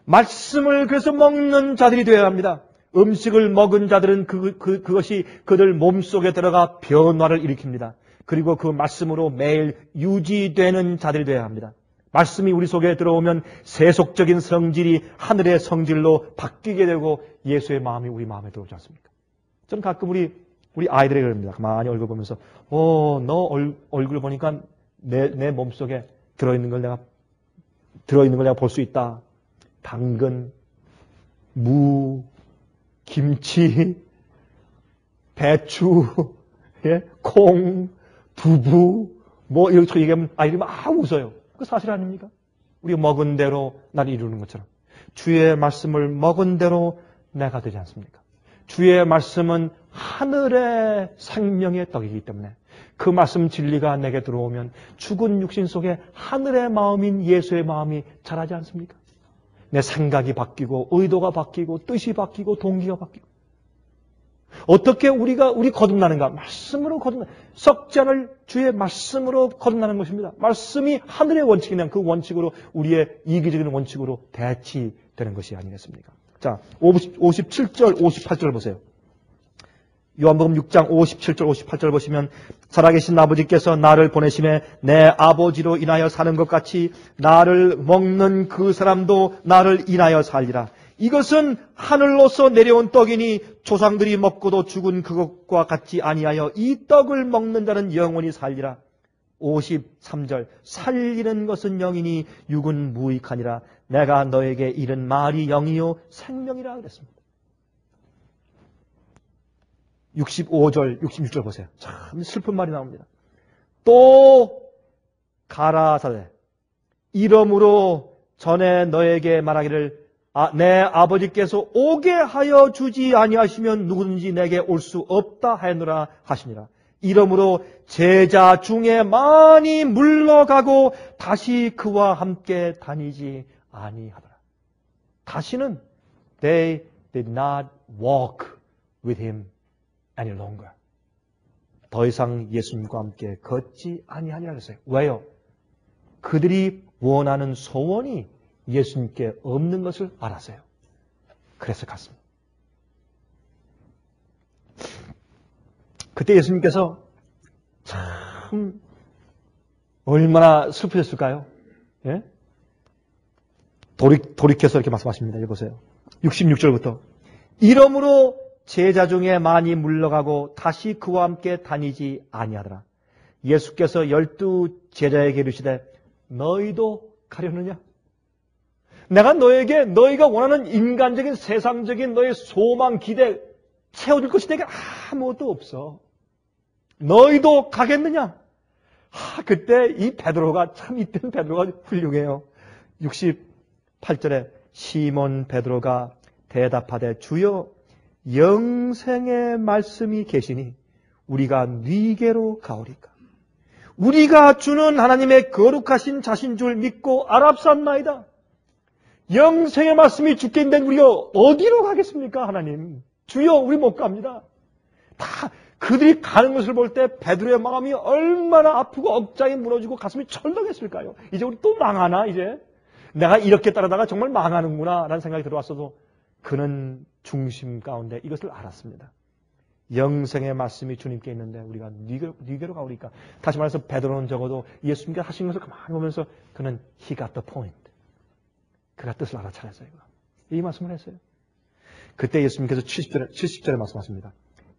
말씀을 그래서 먹는 자들이 되어야 합니다. 음식을 먹은 자들은 그것이 그들 몸속에 들어가 변화를 일으킵니다. 그리고 그 말씀으로 매일 유지되는 자들이 되어야 합니다. 말씀이 우리 속에 들어오면 세속적인 성질이 하늘의 성질로 바뀌게 되고 예수의 마음이 우리 마음에 들어오지 않습니까? 저는 가끔 우리 아이들에게 그럽니다. 가만히 얼굴 보면서 너 얼굴 보니까 내 몸속에 들어있는 걸 내가 볼 수 있다. 당근, 무, 김치, 배추, 예? 콩, 두부, 뭐 이렇게 얘기하면 아이들이 막 웃어요. 그 사실 아닙니까? 우리가 먹은 대로 나를 이루는 것처럼 주의 말씀을 먹은 대로 내가 되지 않습니까? 주의 말씀은 하늘의 생명의 떡이기 때문에 그 말씀 진리가 내게 들어오면 죽은 육신 속에 하늘의 마음인 예수의 마음이 자라지 않습니까? 내 생각이 바뀌고 의도가 바뀌고 뜻이 바뀌고 동기가 바뀌고 어떻게 우리 거듭나는가? 말씀으로 썩지 않을 주의 말씀으로 거듭나는 것입니다. 말씀이 하늘의 원칙이면 그 원칙으로 우리의 이기적인 원칙으로 대치되는 것이 아니겠습니까? 자, 57절, 58절 보세요. 요한복음 6장 57절, 58절 보시면 살아계신 아버지께서 나를 보내심에 내 아버지로 인하여 사는 것 같이 나를 먹는 그 사람도 나를 인하여 살리라. 이것은 하늘로서 내려온 떡이니 조상들이 먹고도 죽은 그것과 같지 아니하여 이 떡을 먹는 자는 영원히 살리라. 53절 살리는 것은 영이니 육은 무익하니라. 내가 너에게 이른 말이 영이요 생명이라 그랬습니다. 65절, 66절 보세요. 참 슬픈 말이 나옵니다. 또 가라사대 이러므로 전에 너에게 말하기를 내 아버지께서 오게 하여 주지 아니하시면 누구든지 내게 올 수 없다 하노라 하시니라. 이러므로 제자 중에 많이 물러가고 다시 그와 함께 다니지 아니하더라. 다시는 they did not walk with him any longer. 더 이상 예수님과 함께 걷지 아니하니라 그랬어요. 왜요? 그들이 원하는 소원이 예수님께 없는 것을 알았어요. 그래서 갔습니다. 그때 예수님께서 참 얼마나 슬프셨을까요? 예? 돌이켜서 이렇게 말씀하십니다. 여기 보세요. 66절부터 이러므로 제자 중에 많이 물러가고 다시 그와 함께 다니지 아니하더라. 예수께서 12 제자에게 이르시되 너희도 가려느냐? 내가 너에게 너희가 원하는 인간적인 세상적인 너의 소망 기대 채워줄 것이 내게 아무것도 없어. 너희도 가겠느냐? 그때 이 베드로가 참 이때는 베드로가 훌륭해요. 68절에 시몬 베드로가 대답하되 주여 영생의 말씀이 계시니 우리가 네게로 가오리까? 우리가 주는 하나님의 거룩하신 자신 줄 믿고 알았사옵나이다. 영생의 말씀이 주께 있는데 우리가 어디로 가겠습니까? 하나님. 주여 우리 못 갑니다. 다 그들이 가는 것을 볼 때 베드로의 마음이 얼마나 아프고 억장이 무너지고 가슴이 철렁했을까요? 이제 우리 또 망하나 이제? 내가 이렇게 따라다가 정말 망하는구나 라는 생각이 들어왔어도 그는 중심 가운데 이것을 알았습니다. 영생의 말씀이 주님께 있는데 우리가 네게로 가오리까? 다시 말해서 베드로는 적어도 예수님께 하신 것을 가만히 보면서 그는 he got the point. 그가 뜻을 알아차렸어요. 이 말씀을 했어요. 그때 예수님께서 70절에 말씀하십니다.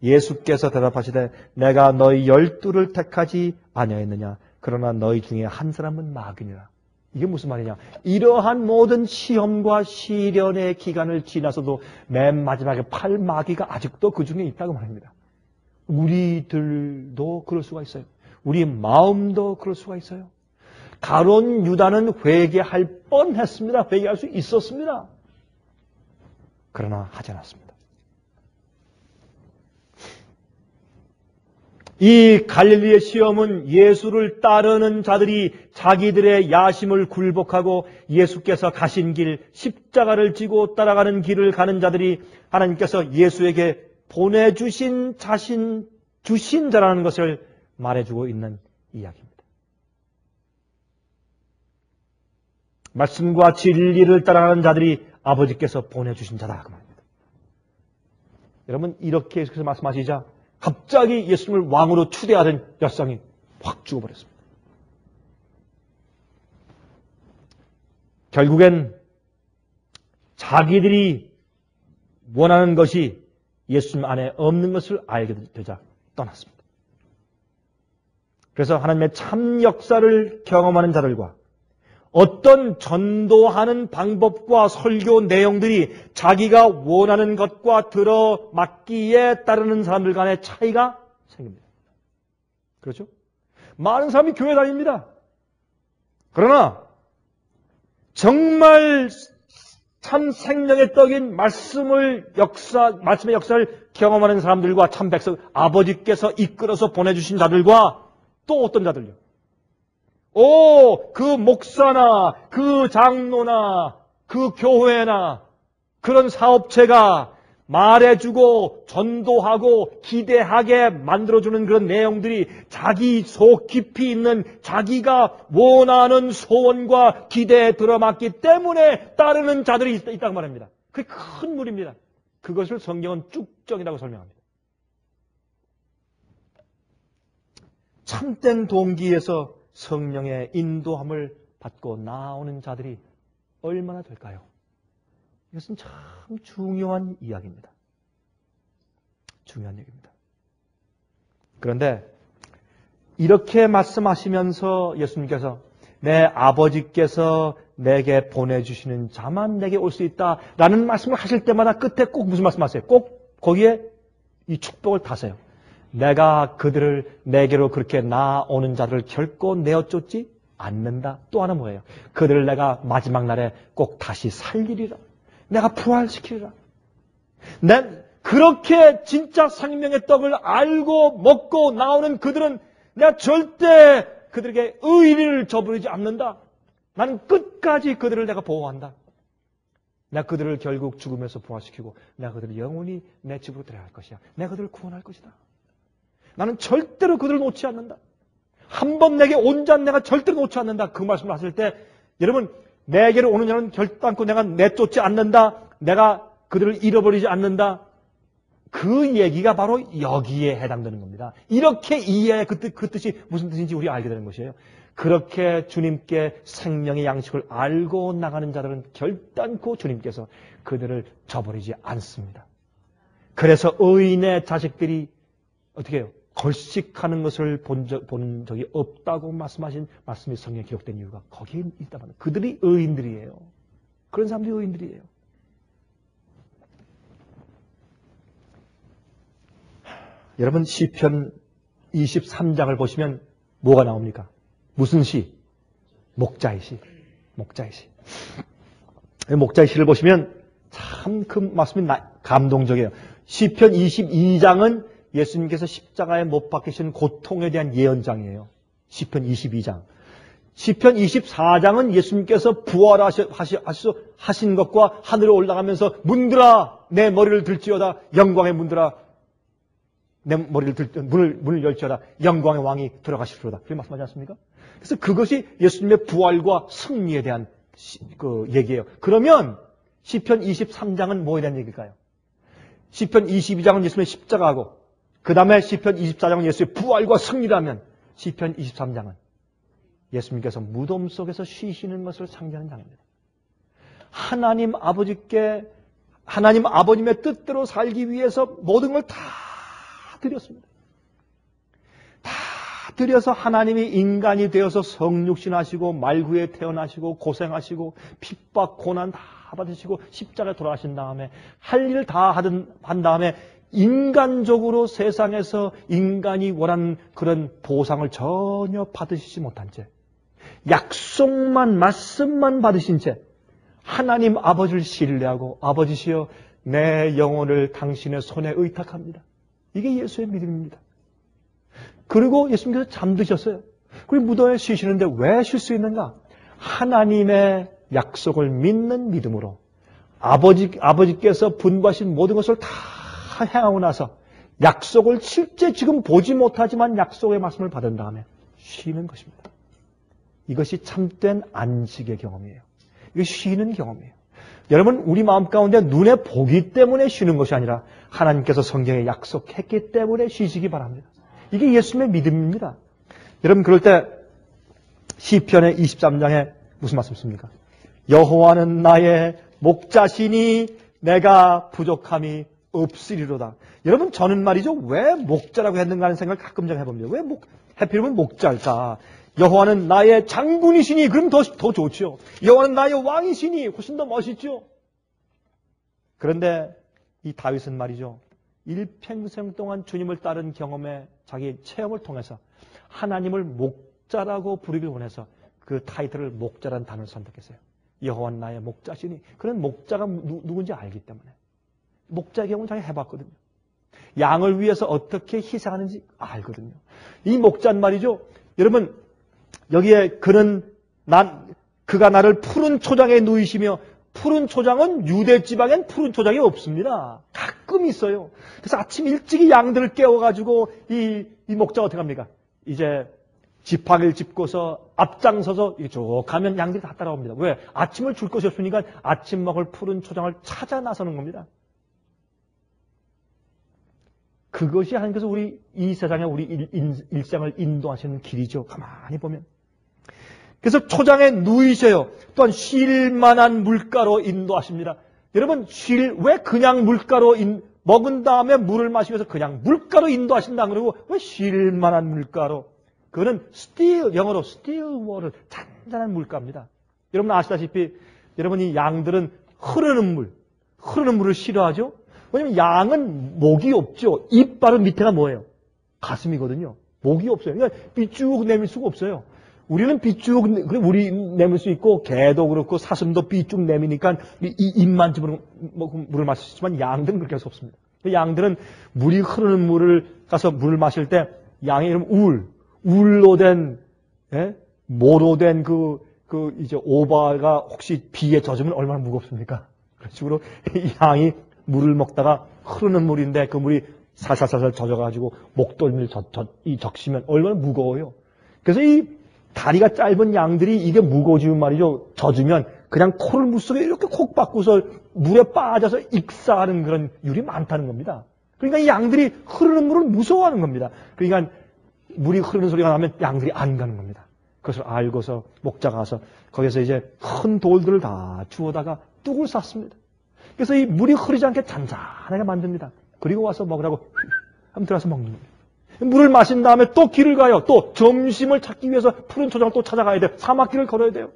예수께서 대답하시되 내가 너희 12를 택하지 아니하였느냐? 그러나 너희 중에 한 사람은 마귀니라. 이게 무슨 말이냐? 이러한 모든 시험과 시련의 기간을 지나서도 맨 마지막에 팔마귀가 아직도 그 중에 있다고 말합니다. 우리들도 그럴 수가 있어요. 우리 마음도 그럴 수가 있어요. 가론 유다는 회개할 뻔했습니다. 회개할 수 있었습니다. 그러나 하지 않았습니다. 이 갈릴리의 시험은 예수를 따르는 자들이 자기들의 야심을 굴복하고 예수께서 가신 길, 십자가를 지고 따라가는 길을 가는 자들이 하나님께서 예수에게 보내주신 주신 자라는 것을 말해주고 있는 이야기입니다. 말씀과 진리를 따라가는 자들이 아버지께서 보내주신 자다 그 말입니다. 여러분 이렇게 예수께서 말씀하시자 갑자기 예수님을 왕으로 추대하던 열성이 확 죽어버렸습니다. 결국엔 자기들이 원하는 것이 예수님 안에 없는 것을 알게 되자 떠났습니다. 그래서 하나님의 참 역사를 경험하는 자들과 어떤 전도하는 방법과 설교 내용들이 자기가 원하는 것과 들어맞기에 따르는 사람들 간의 차이가 생깁니다. 그렇죠? 많은 사람이 교회 다닙니다. 그러나 정말 참 생명의 떡인 말씀의 역사를 경험하는 사람들과 참 백성, 아버지께서 이끌어서 보내주신 자들과 또 어떤 자들요? 그 목사나 그 장로나 그 교회나 그런 사업체가 말해주고 전도하고 기대하게 만들어주는 그런 내용들이 자기 속 깊이 있는 자기가 원하는 소원과 기대에 들어맞기 때문에 따르는 자들이 있다고 말합니다. 그게 큰 무리입니다. 그것을 성경은 쭉정이라고 설명합니다. 참된 동기에서 성령의 인도함을 받고 나오는 자들이 얼마나 될까요? 이것은 참 중요한 이야기입니다. 중요한 얘기입니다. 그런데 이렇게 말씀하시면서 예수님께서 내 아버지께서 내게 보내주시는 자만 내게 올 수 있다라는 말씀을 하실 때마다 끝에 꼭 무슨 말씀하세요? 꼭 거기에 이 축복을 타세요. 내가 그들을 내게로 그렇게 나오는 자들을 결코 내어쫓지 않는다. 또 하나 뭐예요? 그들을 내가 마지막 날에 꼭 다시 살리리라. 내가 부활시키리라. 난 그렇게 진짜 생명의 떡을 알고 먹고 나오는 그들은 내가 절대 그들에게 의리를 저버리지 않는다. 나는 끝까지 그들을 내가 보호한다. 내가 그들을 결국 죽으면서 부활시키고 내가 그들을 영원히 내 집으로 데려갈 것이야. 내가 그들을 구원할 것이다. 나는 절대로 그들을 놓지 않는다. 한 번 내게 온 자는 내가 절대로 놓지 않는다. 그 말씀을 하실 때 여러분 내게로 오는 자는 결단코 내가 내쫓지 않는다. 내가 그들을 잃어버리지 않는다. 그 얘기가 바로 여기에 해당되는 겁니다. 이렇게 이해해 그 뜻이 무슨 뜻인지 우리 알게 되는 것이에요. 그렇게 주님께 생명의 양식을 알고 나가는 자들은 결단코 주님께서 그들을 저버리지 않습니다. 그래서 의인의 자식들이 어떻게 해요? 걸식하는 것을 본 적이 없다고 말씀하신 말씀이 성경에 기록된 이유가 거기에 있다 말이에요. 그들이 의인들이에요. 그런 사람들이 의인들이에요. 여러분 시편 23장을 보시면 뭐가 나옵니까? 무슨 시? 목자의 시. 목자의 시. 목자의 시를 보시면 참 그 말씀이 감동적이에요. 시편 22장은 예수님께서 십자가에 못 박히신 고통에 대한 예언장이에요. 시편 22장. 시편 24장은 예수님께서 부활하신 것과 하늘에 올라가면서 문들아 내 머리를 들지어다 영광의 문들아 내 머리를 문을 열지어다 영광의 왕이 들어가시리로다. 그렇게 말씀하지 않습니까? 그래서 그것이 예수님의 부활과 승리에 대한 그 얘기예요. 그러면 시편 23장은 뭐에 대한 얘기일까요? 시편 22장은 예수님의 십자가하고 그 다음에 시편 24장은 예수의 부활과 승리라면 시편 23장은 예수님께서 무덤 속에서 쉬시는 것을 상징하는 장입니다. 하나님 아버님의 뜻대로 살기 위해서 모든 걸 다 드렸습니다. 다 드려서 하나님이 인간이 되어서 성육신하시고 말구에 태어나시고 고생하시고 핍박 고난 다 받으시고 십자가에 돌아가신 다음에 할 일 다 한 다음에 인간적으로 세상에서 인간이 원하는 그런 보상을 전혀 받으시지 못한 채 약속만 말씀만 받으신 채 하나님 아버지를 신뢰하고 아버지시여 내 영혼을 당신의 손에 의탁합니다. 이게 예수의 믿음입니다. 그리고 예수님께서 잠드셨어요. 그리고 무덤에 쉬시는데 왜 쉴 수 있는가? 하나님의 약속을 믿는 믿음으로 아버지께서 분부하신 모든 것을 다 행하고 나서 약속을 실제 지금 보지 못하지만 약속의 말씀을 받은 다음에 쉬는 것입니다. 이것이 참된 안식의 경험이에요. 이것이 쉬는 경험이에요. 여러분 우리 마음 가운데 눈에 보기 때문에 쉬는 것이 아니라 하나님께서 성경에 약속했기 때문에 쉬시기 바랍니다. 이게 예수님의 믿음입니다. 여러분 그럴 때 시편의 23장에 무슨 말씀 씁니까? 여호와는 나의 목자시니 내가 부족함이 없으리로다. 여러분, 저는 말이죠, 왜 목자라고 했는가 하는 생각을 가끔 좀 해봅니다. 왜 해필이면 목자일까? 여호와는 나의 장군이시니, 그럼 더 좋죠. 여호와는 나의 왕이시니, 훨씬 더 멋있죠. 그런데 이 다윗은 말이죠, 일평생 동안 주님을 따른 경험에 자기 체험을 통해서 하나님을 목자라고 부르길 원해서 그 타이틀을 목자라는 단어를 선택했어요. 여호와는 나의 목자시니, 그런 목자가 누군지 알기 때문에. 목자의 경우는 자기가 해봤거든요. 양을 위해서 어떻게 희생하는지 알거든요. 이 목자는 말이죠, 여러분, 여기에 그가 나를 푸른 초장에 누이시며, 푸른 초장은 유대 지방엔 푸른 초장이 없습니다. 가끔 있어요. 그래서 아침 일찍이 양들을 깨워가지고 이 목자가 어떻게 합니까? 이제 지팡이를 짚고서 앞장서서 쭉 가면 양들이 다 따라옵니다. 왜? 아침을 줄 것이 없으니까 아침 먹을 푸른 초장을 찾아 나서는 겁니다. 그것이 하나님께서 우리 이 세상에 우리 일생을 인도하시는 길이죠. 가만히 보면. 그래서 초장에 누이셔요. 또한 쉴 만한 물가로 인도하십니다. 여러분, 왜 그냥 물가로 먹은 다음에 물을 마시기 위해서 그냥 물가로 인도하신다 그러고 왜 쉴 만한 물가로? 그거는 영어로 still water, 잔잔한 물가입니다. 여러분 아시다시피 여러분이 양들은 흐르는 물을 싫어하죠? 왜냐면 양은 목이 없죠. 이빨은 밑에가 뭐예요? 가슴이거든요. 목이 없어요. 그러니까 삐쭉 내밀 수가 없어요. 우리는 삐쭉 우리 내밀 수 있고 개도 그렇고 사슴도 삐쭉 내미니까 이 입만 집으로 물을 마실 수 있지만 양들은 그렇게 할 수 없습니다. 양들은 물이 흐르는 물을 가서 물을 마실 때 양의 이름 울로 된 모로 된 이제 오바가 혹시 비에 젖으면 얼마나 무겁습니까? 그런 식으로 양이 물을 먹다가 흐르는 물인데 그 물이 살살살살 젖어가지고 목덜미를 적시면 얼마나 무거워요. 그래서 이 다리가 짧은 양들이 이게 무거워지면 말이죠. 젖으면 그냥 코를 물속에 이렇게 콕 박고서 물에 빠져서 익사하는 그런 율이 많다는 겁니다. 그러니까 이 양들이 흐르는 물을 무서워하는 겁니다. 그러니까 물이 흐르는 소리가 나면 양들이 안 가는 겁니다. 그것을 알고서 목자가 가서 거기서 이제 큰 돌들을 다 주워다가 뚝을 쌌습니다. 그래서 이 물이 흐르지 않게 잔잔하게 만듭니다. 그리고 와서 먹으라고 한번 들어가서 먹는 거예요. 물을 마신 다음에 또 길을 가요. 또 점심을 찾기 위해서 푸른 초장을 또 찾아가야 돼요. 사막길을 걸어야 돼요.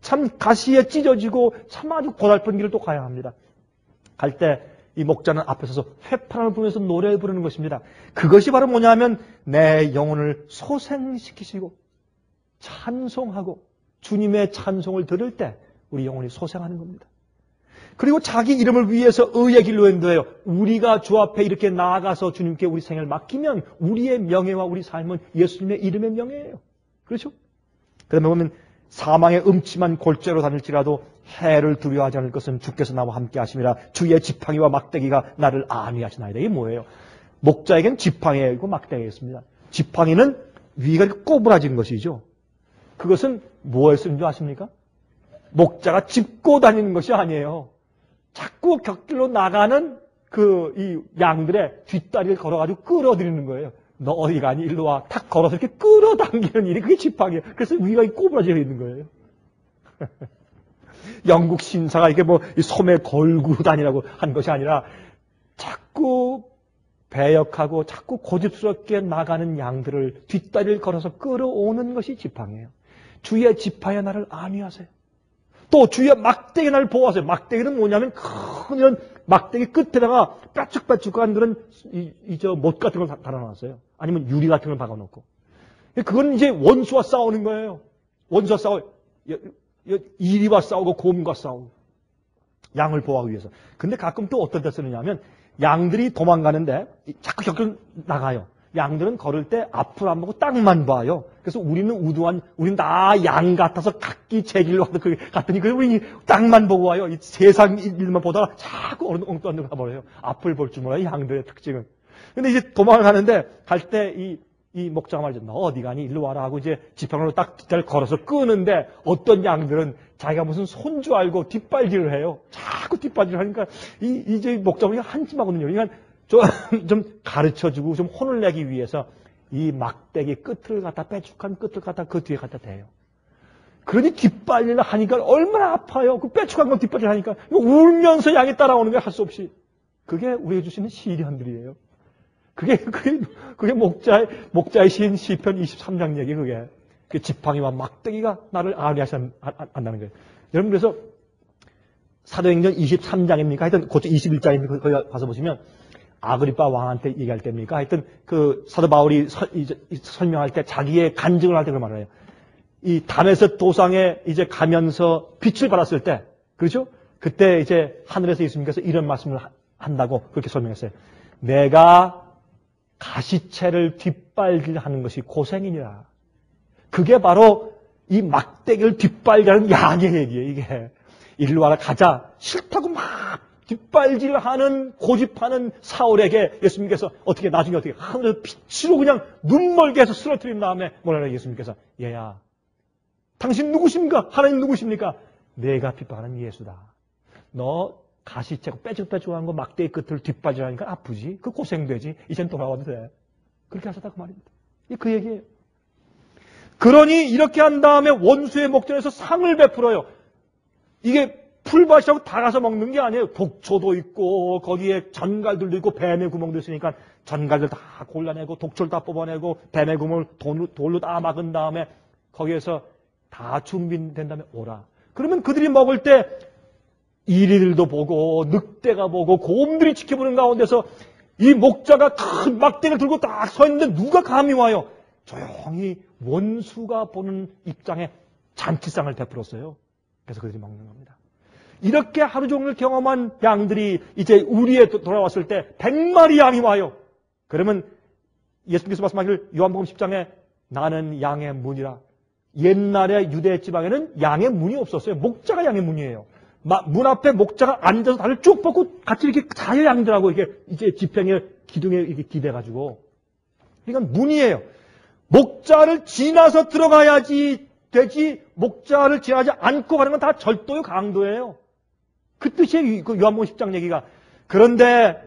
참 가시에 찢어지고 참 아주 고달픈 길을 또 가야 합니다. 갈 때 이 목자는 앞에 서서 휘파람을 부르면서 노래를 부르는 것입니다. 그것이 바로 뭐냐면 내 영혼을 소생시키시고 찬송하고 주님의 찬송을 들을 때 우리 영혼이 소생하는 겁니다. 그리고 자기 이름을 위해서 의의 길로 인도해요. 우리가 주 앞에 이렇게 나아가서 주님께 우리 생애를 맡기면 우리의 명예와 우리 삶은 예수님의 이름의 명예예요. 그렇죠? 그다음에 보면 사망의 음침한 골짜기로 다닐지라도 해를 두려워하지 않을 것은 주께서 나와 함께 하심이라. 주의 지팡이와 막대기가 나를 안위하시나이다. 이게 뭐예요? 목자에겐 지팡이가 있고 막대기가 있습니다. 지팡이는 위가 꼬부라진 것이죠. 그것은 뭐에 쓰는 줄 아십니까? 목자가 짚고 다니는 것이 아니에요. 자꾸 곁길로 나가는 이 양들의 뒷다리를 걸어가지고 끌어들이는 거예요. 너 어디 가니? 일로 와. 탁 걸어서 이렇게 끌어당기는 일이 그게 지팡이에요. 그래서 위가 꼬부라져 있는 거예요. 영국 신사가 이게 이 섬에 걸고 다니라고 한 것이 아니라 자꾸 배역하고 자꾸 고집스럽게 나가는 양들을 뒷다리를 걸어서 끌어오는 것이 지팡이에요. 주의 지팡이에 나를 안위하세요. 또 주의 막대기 나를 보호하세요. 막대기는 뭐냐면 큰 이런 막대기 끝에다가 뾰족뾰족한 그런 못 같은 걸 달아놨어요. 아니면 유리 같은 걸 박아놓고. 그건 이제 원수와 싸우는 거예요. 원수와 싸워요. 이리와 싸우고 곰과 싸우고. 양을 보호하기 위해서. 근데 가끔 또 어떤 데 쓰느냐면 양들이 도망가는데 자꾸 곁을 나가요. 양들은 걸을 때 앞을 안 보고 땅만 봐요. 그래서 우리는 다 양 같아서 각기 제 길로 갔더니 우리 땅만 보고 와요. 이 세상 일만 보다가 자꾸 엉뚱한 데로 가버려요. 앞을 볼 줄 몰라요. 양들의 특징은. 근데 이제 도망가는데 갈 때 이 목자가 말이죠. 너 어디 가니? 일로 와라 하고 이제 지팡이로 딱 뒷다리를 걸어서 끄는데 어떤 양들은 자기가 무슨 손주 알고 뒷발질을 해요. 자꾸 뒷발질을 하니까 이제 목자가 한심하거든요. 그러니까 좀 가르쳐주고 좀 혼을 내기 위해서 이 막대기 끝을 갖다 빼죽한 끝을 갖다 그 뒤에 갖다 대요. 그러니 뒷발질을 하니까 얼마나 아파요. 그 빼죽한 건 뒷발질 하니까 울면서 양이 따라오는 거야. 할 수 없이. 그게 우리에게 주시는 시련들이에요. 그게 목자의 시인 시편 23장 얘기, 그게. 그 지팡이와 막대기가 나를 아우리하지 않는다는 거예요. 여러분, 그래서 사도행전 23장입니까? 하여튼, 그것도 21장입니까? 거기 가서 보시면, 아그리빠 왕한테 얘기할 때입니까? 하여튼, 그 사도 바울이 설명할 때 자기의 간증을 할 때 그런 말을 해요. 이 다메섹 도상에 이제 가면서 빛을 발했을 때, 그렇죠? 그때 이제 하늘에서 예수님께서 이런 말씀을 한다고 그렇게 설명했어요. 내가 가시채를 뒷발질하는 것이 고생이니라. 그게 바로 이 막대기를 뒷발질하는 양의 얘기예요, 이게. 일로 와라, 가자. 싫다고 막 뒷발질하는, 고집하는 사울에게 예수님께서 나중에 어떻게 하늘에서 빛으로 그냥 눈멀게 해서 쓰러뜨린 다음에 뭐라고 예수님께서, 얘야, 당신 누구십니까? 하나님 누구십니까? 내가 핍박하는 예수다. 너 가시채고 빼죽빼죽한 거 막대기 끝을 뒷발질하니까 아프지? 그 고생되지? 이젠 돌아와도 돼. 그렇게 하셨다 그 말입니다. 그 얘기예요. 그러니 이렇게 한 다음에 원수의 목전에서 상을 베풀어요. 이게 풀밭이라고 다 가서 먹는 게 아니에요. 독초도 있고 거기에 전갈들도 있고 뱀의 구멍도 있으니까 전갈들 다 골라내고 독초를 다 뽑아내고 뱀의 구멍을 돌로 다 막은 다음에 거기에서 다 준비된 다음에 오라. 그러면 그들이 먹을 때 이리들도 보고 늑대가 보고 곰들이 지켜보는 가운데서 이 목자가 큰 막대기를 들고 딱 서 있는데 누가 감히 와요? 조용히 원수가 보는 입장에 잔치상을 베풀었어요. 그래서 그들이 먹는 겁니다. 이렇게 하루 종일 경험한 양들이 이제 우리에 돌아왔을 때 100마리 양이 와요. 그러면 예수님께서 말씀하시길 요한복음 10장에 나는 양의 문이라. 옛날에 유대 지방에는 양의 문이 없었어요. 목자가 양의 문이에요. 문 앞에 목자가 앉아서 다리를 쭉 뻗고 같이 이렇게 자유양들하고 이게 이제 지평에 기둥에 이렇게 기대가지고. 그러니까 문이에요. 목자를 지나서 들어가야지 되지, 목자를 지나지 않고 가는 건 다 절도요, 강도예요. 그 뜻이에요, 그 요한복음 10장 얘기가. 그런데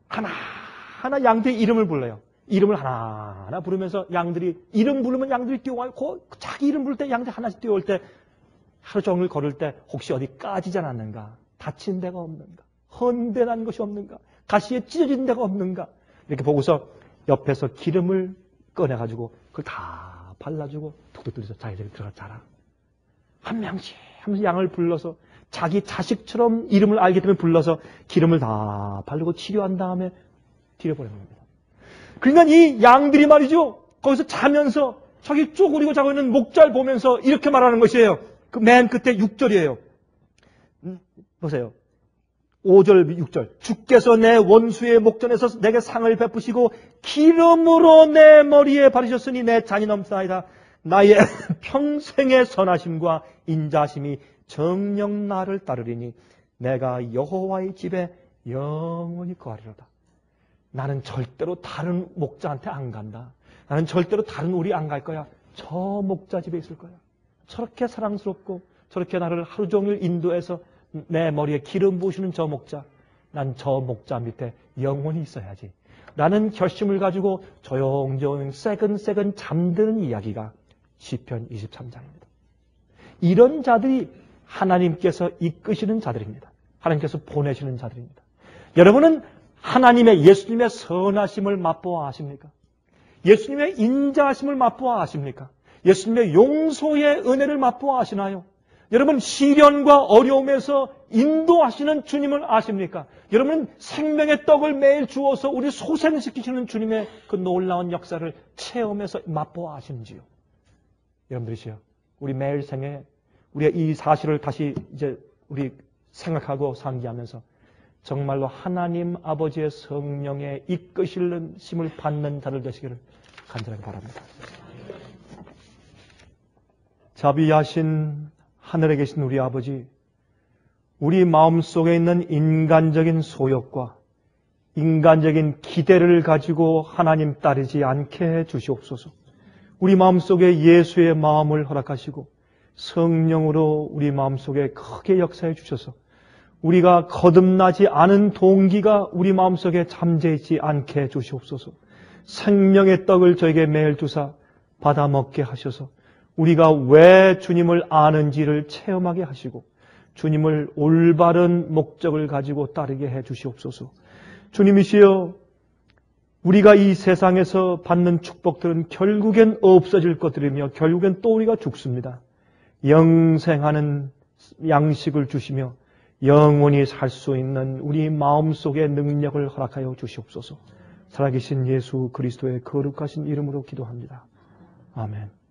하나하나 양들의 이름을 불러요. 이름을 하나하나 부르면서 양들이, 이름 부르면 양들이 뛰어와요. 자기 이름 부를 때 양들이 하나씩 뛰어올 때 하루 종일 걸을 때 혹시 어디 까지지 않았는가? 다친 데가 없는가? 헌대난 것이 없는가? 가시에 찢어진 데가 없는가? 이렇게 보고서 옆에서 기름을 꺼내가지고 그걸 다 발라주고 툭툭 뚫어서 자기들이 들어가 자라. 한 명씩 하면서 양을 불러서 자기 자식처럼 이름을 알기 때문에 불러서 기름을 다 바르고 치료한 다음에 들여보내는 겁니다. 그러니까 이 양들이 말이죠. 거기서 자면서 저기 쪼그리고 자고 있는 목자를 보면서 이렇게 말하는 것이에요. 그 맨 끝에 6절이에요. 보세요. 5절, 6절. 주께서 내 원수의 목전에서 내게 상을 베푸시고 기름으로 내 머리에 바르셨으니 내 잔이 넘사이다. 나의 평생의 선하심과 인자심이 정녕 나를 따르리니 내가 여호와의 집에 영원히 거하리로다. 나는 절대로 다른 목자한테 안 간다. 나는 절대로 다른 우리 안 갈 거야. 저 목자 집에 있을 거야. 저렇게 사랑스럽고 저렇게 나를 하루 종일 인도해서 내 머리에 기름 부으시는 저 목자, 난 저 목자 밑에 영원히 있어야지 라는 결심을 가지고 조용조용 새근새근 잠드는 이야기가 시편 23장입니다. 이런 자들이 하나님께서 이끄시는 자들입니다. 하나님께서 보내시는 자들입니다. 여러분은 하나님의, 예수님의 선하심을 맛보아 아십니까? 예수님의 인자하심을 맛보아 아십니까? 예수님의 용서의 은혜를 맛보아 아시나요? 여러분, 시련과 어려움에서 인도하시는 주님을 아십니까? 여러분은 생명의 떡을 매일 주어서 우리 소생시키시는 주님의 그 놀라운 역사를 체험해서 맛보아 아시는지요? 여러분들이시요, 우리 매일 생에 우리가 이 사실을 다시 이제 우리 생각하고 상기하면서 정말로 하나님 아버지의 성령의 이끄시는 힘을 받는 자들 되시기를 간절하게 바랍니다. 자비하신 하늘에 계신 우리 아버지, 우리 마음속에 있는 인간적인 소욕과 인간적인 기대를 가지고 하나님 따르지 않게 해 주시옵소서. 우리 마음속에 예수의 마음을 허락하시고 성령으로 우리 마음속에 크게 역사해 주셔서 우리가 거듭나지 않은 동기가 우리 마음속에 잠재있지 않게 해 주시옵소서. 생명의 떡을 저에게 매일 주사 받아 먹게 하셔서 우리가 왜 주님을 아는지를 체험하게 하시고 주님을 올바른 목적을 가지고 따르게 해 주시옵소서. 주님이시여, 우리가 이 세상에서 받는 축복들은 결국엔 없어질 것들이며 결국엔 또 우리가 죽습니다. 영생하는 양식을 주시며 영원히 살 수 있는 우리 마음속의 능력을 허락하여 주시옵소서. 살아계신 예수 그리스도의 거룩하신 이름으로 기도합니다. 아멘.